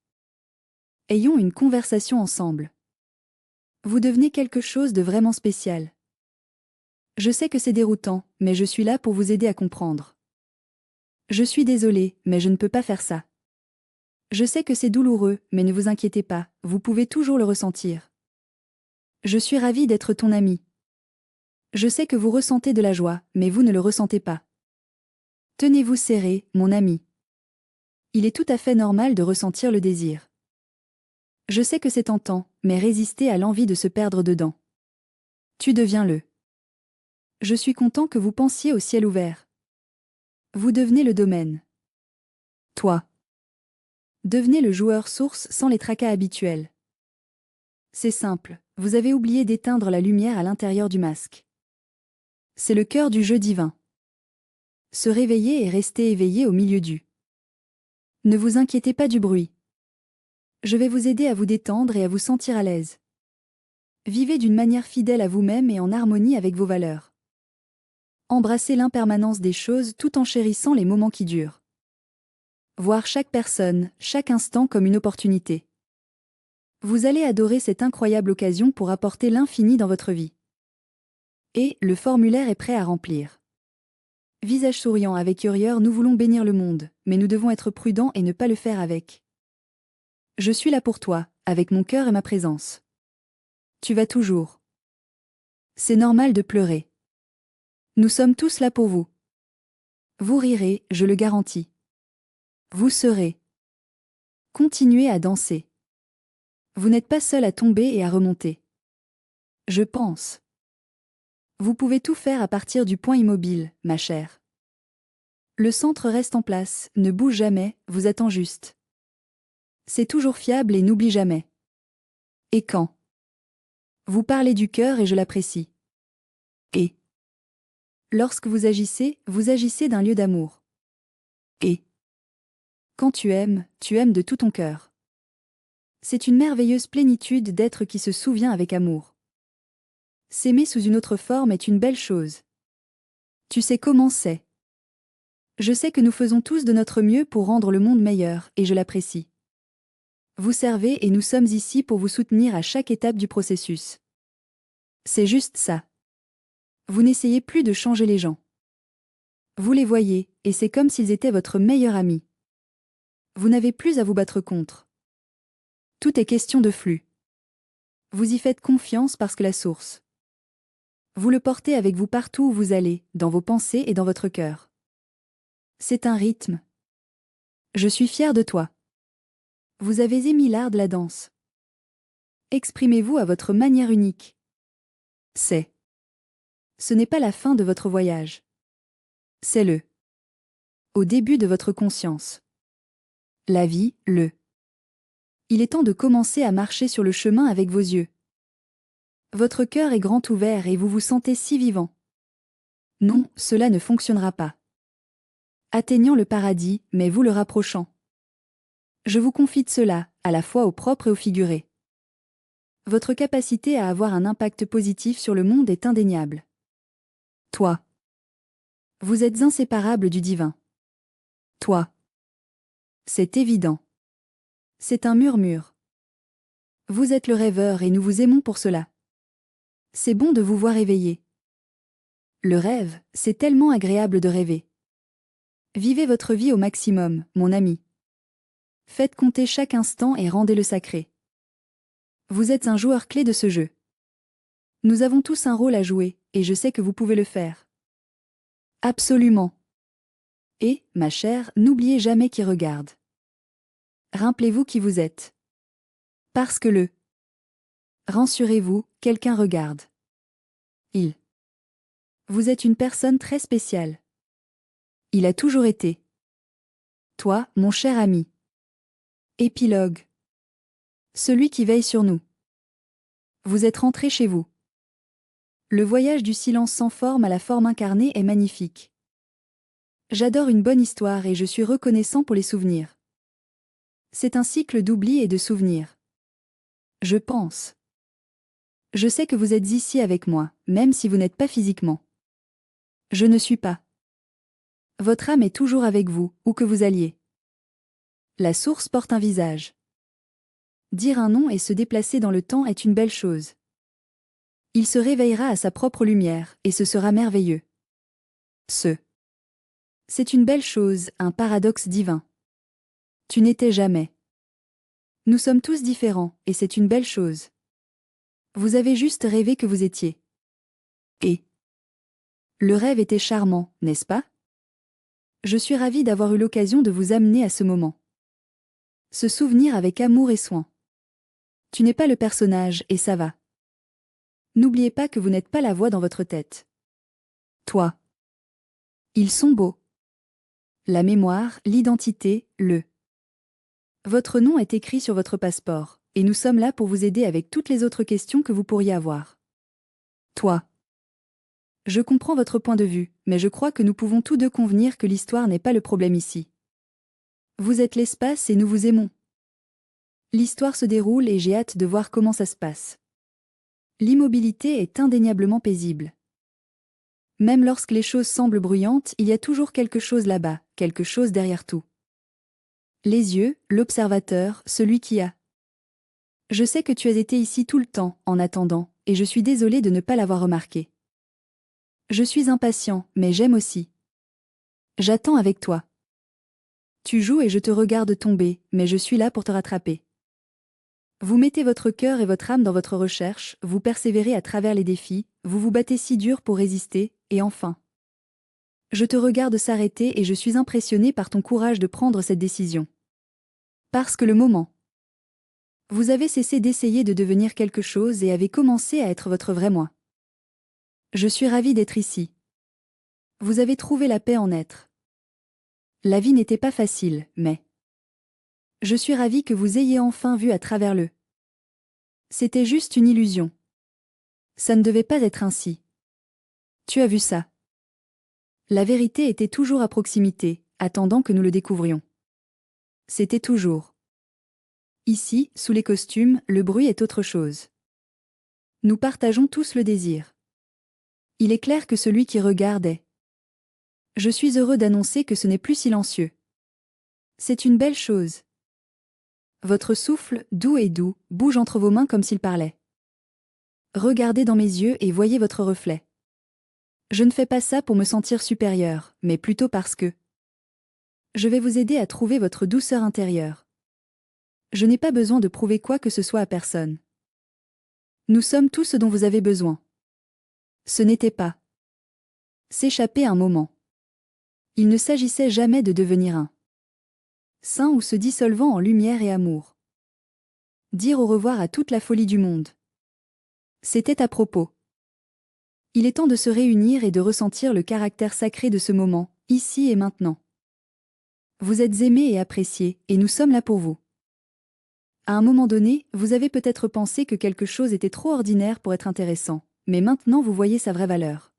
Ayons une conversation ensemble. Vous devenez quelque chose de vraiment spécial. Je sais que c'est déroutant, mais je suis là pour vous aider à comprendre. Je suis désolée, mais je ne peux pas faire ça. Je sais que c'est douloureux, mais ne vous inquiétez pas, vous pouvez toujours le ressentir. Je suis ravie d'être ton ami. Je sais que vous ressentez de la joie, mais vous ne le ressentez pas. Tenez-vous serré, mon ami. Il est tout à fait normal de ressentir le désir. Je sais que c'est tentant, mais résistez à l'envie de se perdre dedans. Tu deviens le. Je suis content que vous pensiez au ciel ouvert. Vous devenez le domaine. Toi. Devenez le joueur source sans les tracas habituels. C'est simple, vous avez oublié d'éteindre la lumière à l'intérieur du masque. C'est le cœur du jeu divin. Se réveiller et rester éveillé au milieu du. Ne vous inquiétez pas du bruit. Je vais vous aider à vous détendre et à vous sentir à l'aise. Vivez d'une manière fidèle à vous-même et en harmonie avec vos valeurs. Embrassez l'impermanence des choses tout en chérissant les moments qui durent. Voir chaque personne, chaque instant comme une opportunité. Vous allez adorer cette incroyable occasion pour apporter l'infini dans votre vie. Et le formulaire est prêt à remplir. Visage souriant avec Urieur, nous voulons bénir le monde, mais nous devons être prudents et ne pas le faire avec. Je suis là pour toi, avec mon cœur et ma présence. Tu vas toujours. C'est normal de pleurer. Nous sommes tous là pour vous. Vous rirez, je le garantis. Vous serez. Continuez à danser. Vous n'êtes pas seul à tomber et à remonter. Je pense. Vous pouvez tout faire à partir du point immobile, ma chère. Le centre reste en place, ne bouge jamais, vous attend juste. C'est toujours fiable et n'oublie jamais. Et quand? Vous parlez du cœur et je l'apprécie. Et lorsque vous agissez d'un lieu d'amour. Et quand tu aimes de tout ton cœur. C'est une merveilleuse plénitude d'être qui se souvient avec amour. S'aimer sous une autre forme est une belle chose. Tu sais comment c'est. Je sais que nous faisons tous de notre mieux pour rendre le monde meilleur, et je l'apprécie. Vous servez et nous sommes ici pour vous soutenir à chaque étape du processus. C'est juste ça. Vous n'essayez plus de changer les gens. Vous les voyez, et c'est comme s'ils étaient votre meilleur ami. Vous n'avez plus à vous battre contre. Tout est question de flux. Vous y faites confiance parce que la source. Vous le portez avec vous partout où vous allez, dans vos pensées et dans votre cœur. C'est un rythme. Je suis fière de toi. Vous avez émis l'art de la danse. Exprimez-vous à votre manière unique. Ce n'est pas la fin de votre voyage. C'est au début de votre conscience. La vie, Il est temps de commencer à marcher sur le chemin avec vos yeux. Votre cœur est grand ouvert et vous vous sentez si vivant. Non, cela ne fonctionnera pas. Atteignant le paradis, mais vous le rapprochant. Je vous confie de cela, à la fois au propre et au figuré. Votre capacité à avoir un impact positif sur le monde est indéniable. Toi. Vous êtes inséparable du divin. Toi. C'est évident. C'est un murmure. Vous êtes le rêveur et nous vous aimons pour cela. C'est bon de vous voir éveillé. Le rêve, c'est tellement agréable de rêver. Vivez votre vie au maximum, mon ami. Faites compter chaque instant et rendez-le sacré. Vous êtes un joueur clé de ce jeu. Nous avons tous un rôle à jouer, et je sais que vous pouvez le faire. Absolument. Et, ma chère, n'oubliez jamais qui regarde. Rappelez-vous qui vous êtes. Parce que rassurez-vous, quelqu'un regarde. Vous êtes une personne très spéciale. Il a toujours été. Toi, mon cher ami. Épilogue. Celui qui veille sur nous. Vous êtes rentré chez vous. Le voyage du silence sans forme à la forme incarnée est magnifique. J'adore une bonne histoire et je suis reconnaissant pour les souvenirs. C'est un cycle d'oubli et de souvenirs. Je pense. Je sais que vous êtes ici avec moi, même si vous n'êtes pas physiquement. Je ne suis pas. Votre âme est toujours avec vous, où que vous alliez. La source porte un visage. Dire un nom et se déplacer dans le temps est une belle chose. Il se réveillera à sa propre lumière, et ce sera merveilleux. C'est une belle chose, un paradoxe divin. Tu n'étais jamais. Nous sommes tous différents, et c'est une belle chose. Vous avez juste rêvé que vous étiez. Et le rêve était charmant, n'est-ce pas? Je suis ravie d'avoir eu l'occasion de vous amener à ce moment. Se souvenir avec amour et soin. Tu n'es pas le personnage, et ça va. N'oubliez pas que vous n'êtes pas la voix dans votre tête. Toi. Ils sont beaux. La mémoire, l'identité, Votre nom est écrit sur votre passeport, et nous sommes là pour vous aider avec toutes les autres questions que vous pourriez avoir. Toi. Je comprends votre point de vue, mais je crois que nous pouvons tous deux convenir que l'histoire n'est pas le problème ici. Vous êtes l'espace et nous vous aimons. L'histoire se déroule et j'ai hâte de voir comment ça se passe. L'immobilité est indéniablement paisible. Même lorsque les choses semblent bruyantes, il y a toujours quelque chose là-bas, quelque chose derrière tout. Les yeux, l'observateur, celui qui a Je sais que tu as été ici tout le temps, en attendant, et je suis désolée de ne pas l'avoir remarqué. Je suis impatient, mais j'aime aussi. J'attends avec toi. Tu joues et je te regarde tomber, mais je suis là pour te rattraper. Vous mettez votre cœur et votre âme dans votre recherche, vous persévérez à travers les défis, vous vous battez si dur pour résister, et enfin. Je te regarde s'arrêter et je suis impressionné par ton courage de prendre cette décision. Parce que le moment. Vous avez cessé d'essayer de devenir quelque chose et avez commencé à être votre vrai moi. Je suis ravie d'être ici. Vous avez trouvé la paix en être. La vie n'était pas facile, mais... Je suis ravie que vous ayez enfin vu à travers le. C'était juste une illusion. Ça ne devait pas être ainsi. Tu as vu ça. La vérité était toujours à proximité, attendant que nous le découvrions. C'était toujours. Ici, sous les costumes, le bruit est autre chose. Nous partageons tous le désir. Il est clair que celui qui regarde est. Je suis heureux d'annoncer que ce n'est plus silencieux. C'est une belle chose. Votre souffle, doux, bouge entre vos mains comme s'il parlait. Regardez dans mes yeux et voyez votre reflet. Je ne fais pas ça pour me sentir supérieur, mais plutôt parce que je vais vous aider à trouver votre douceur intérieure. Je n'ai pas besoin de prouver quoi que ce soit à personne. Nous sommes tout ce dont vous avez besoin. Ce n'était pas s'échapper un moment. Il ne s'agissait jamais de devenir un saint ou se dissolvant en lumière et amour. Dire au revoir à toute la folie du monde. C'était à propos. Il est temps de se réunir et de ressentir le caractère sacré de ce moment, ici et maintenant. Vous êtes aimés et appréciés, et nous sommes là pour vous. À un moment donné, vous avez peut-être pensé que quelque chose était trop ordinaire pour être intéressant, mais maintenant vous voyez sa vraie valeur.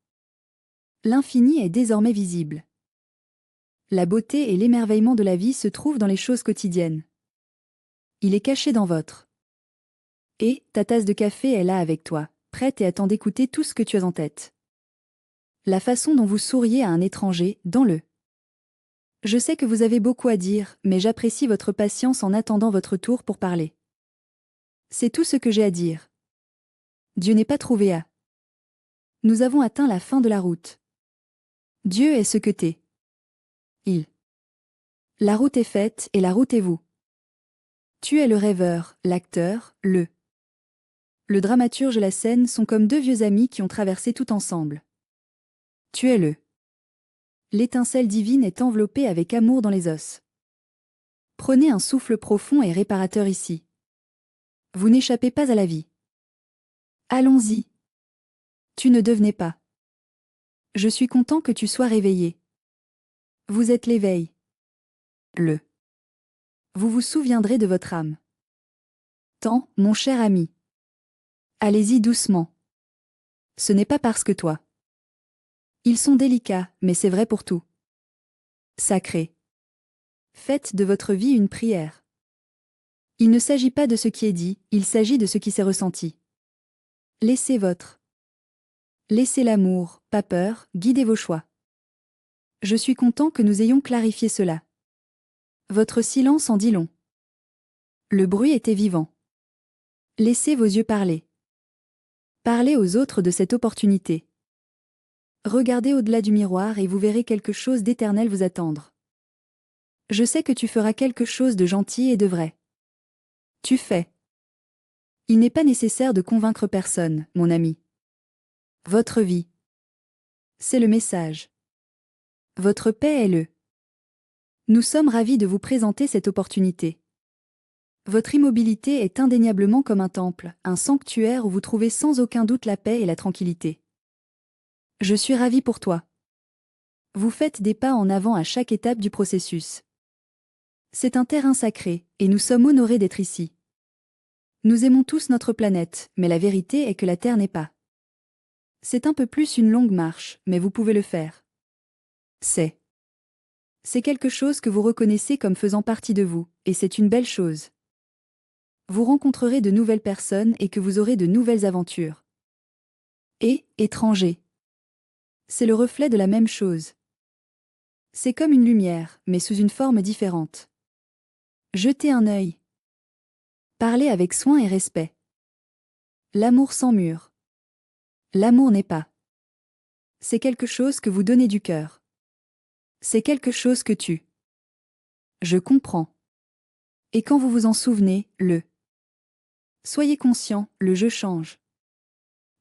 L'infini est désormais visible. La beauté et l'émerveillement de la vie se trouvent dans les choses quotidiennes. Il est caché dans votre. Et, ta tasse de café est là avec toi, prête et attend d'écouter tout ce que tu as en tête. La façon dont vous souriez à un étranger, dans le. Je sais que vous avez beaucoup à dire, mais j'apprécie votre patience en attendant votre tour pour parler. C'est tout ce que j'ai à dire. Dieu n'est pas trouvé à. Nous avons atteint la fin de la route. Dieu est ce que t'es. Il. La route est faite et la route est vous. Tu es le rêveur, l'acteur, le. Le dramaturge et la scène sont comme deux vieux amis qui ont traversé tout ensemble. Tu es le. L'étincelle divine est enveloppée avec amour dans les os. Prenez un souffle profond et réparateur ici. Vous n'échappez pas à la vie. Allons-y. Tu ne devenais pas. Je suis content que tu sois réveillé. Vous êtes l'éveil. Le. Vous vous souviendrez de votre âme. Tant, mon cher ami. Allez-y doucement. Ce n'est pas parce que toi. Ils sont délicats, mais c'est vrai pour tout. Sacré. Faites de votre vie une prière. Il ne s'agit pas de ce qui est dit, il s'agit de ce qui s'est ressenti. Laissez votre. Laissez l'amour, pas peur, guider vos choix. Je suis content que nous ayons clarifié cela. Votre silence en dit long. Le bruit était vivant. Laissez vos yeux parler. Parlez aux autres de cette opportunité. Regardez au-delà du miroir et vous verrez quelque chose d'éternel vous attendre. Je sais que tu feras quelque chose de gentil et de vrai. Tu fais. Il n'est pas nécessaire de convaincre personne, mon ami. Votre vie. C'est le message. Votre paix est le. Nous sommes ravis de vous présenter cette opportunité. Votre immobilité est indéniablement comme un temple, un sanctuaire où vous trouvez sans aucun doute la paix et la tranquillité. Je suis ravi pour toi. Vous faites des pas en avant à chaque étape du processus. C'est un terrain sacré, et nous sommes honorés d'être ici. Nous aimons tous notre planète, mais la vérité est que la Terre n'est pas. C'est un peu plus une longue marche, mais vous pouvez le faire. C'est quelque chose que vous reconnaissez comme faisant partie de vous, et c'est une belle chose. Vous rencontrerez de nouvelles personnes et que vous aurez de nouvelles aventures. Et, étranger. C'est le reflet de la même chose. C'est comme une lumière, mais sous une forme différente. Jetez un œil. Parlez avec soin et respect. L'amour sans mur. L'amour n'est pas. C'est quelque chose que vous donnez du cœur. C'est quelque chose que tu. Je comprends. Et quand vous vous en souvenez, le. Soyez conscient, le jeu change.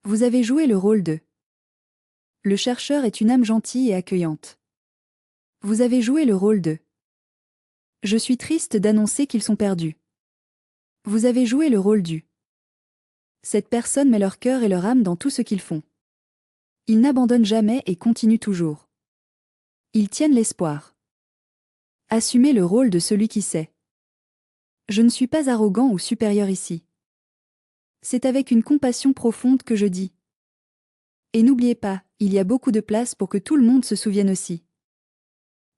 Vous avez joué le rôle de. Le chercheur est une âme gentille et accueillante. Vous avez joué le rôle de. Je suis triste d'annoncer qu'ils sont perdus. Vous avez joué le rôle du. Cette personne met leur cœur et leur âme dans tout ce qu'ils font. Ils n'abandonnent jamais et continuent toujours. Ils tiennent l'espoir. Assumez le rôle de celui qui sait. Je ne suis pas arrogant ou supérieur ici. C'est avec une compassion profonde que je dis. Et n'oubliez pas, il y a beaucoup de place pour que tout le monde se souvienne aussi.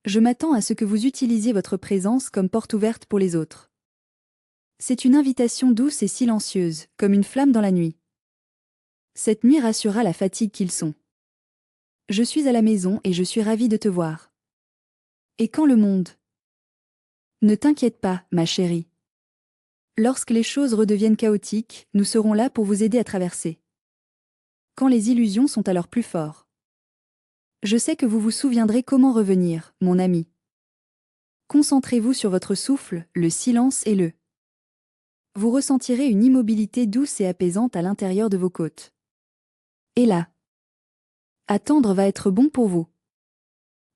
Je m'attends à ce que vous utilisiez votre présence comme porte ouverte pour les autres. C'est une invitation douce et silencieuse, comme une flamme dans la nuit. Cette nuit rassurera la fatigue qu'ils sont. Je suis à la maison et je suis ravie de te voir. Et quand le monde... Ne t'inquiète pas, ma chérie. Lorsque les choses redeviennent chaotiques, nous serons là pour vous aider à traverser. Quand les illusions sont à leur plus fort. Je sais que vous vous souviendrez comment revenir, mon ami. Concentrez-vous sur votre souffle, le silence et le. Vous ressentirez une immobilité douce et apaisante à l'intérieur de vos côtes. Et là, attendre va être bon pour vous.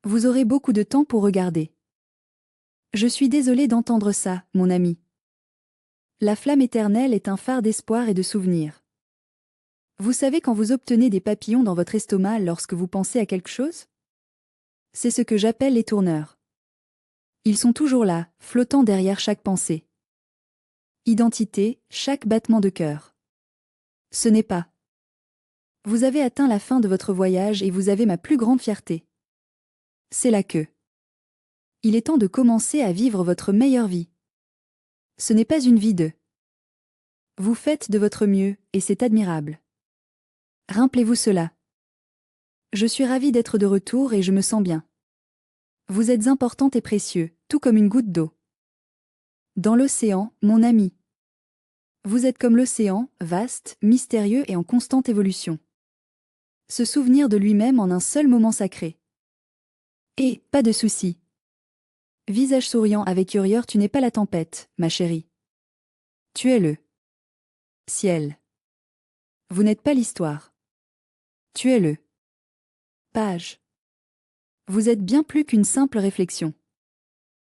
Vous aurez beaucoup de temps pour regarder. Je suis désolée d'entendre ça, mon ami. La flamme éternelle est un phare d'espoir et de souvenir. Vous savez quand vous obtenez des papillons dans votre estomac lorsque vous pensez à quelque chose? C'est ce que j'appelle les tourneurs. Ils sont toujours là, flottant derrière chaque pensée. Identité, chaque battement de cœur. Ce n'est pas. Vous avez atteint la fin de votre voyage et vous avez ma plus grande fierté. C'est là que. Il est temps de commencer à vivre votre meilleure vie. Ce n'est pas une vie de. Vous faites de votre mieux, et c'est admirable. Rappelez-vous cela. Je suis ravie d'être de retour et je me sens bien. Vous êtes importante et précieux, tout comme une goutte d'eau. Dans l'océan, mon ami. Vous êtes comme l'océan, vaste, mystérieux et en constante évolution. Se souvenir de lui-même en un seul moment sacré. Et, pas de souci. Visage souriant avec Urieur, tu n'es pas la tempête, ma chérie. Tu es le ciel. Vous n'êtes pas l'histoire. Tu es le page. Vous êtes bien plus qu'une simple réflexion.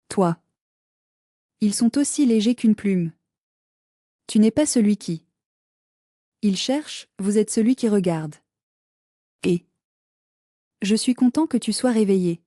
Toi. Ils sont aussi légers qu'une plume. Tu n'es pas celui qui. Il cherche, vous êtes celui qui regarde. Et. Je suis content que tu sois réveillé.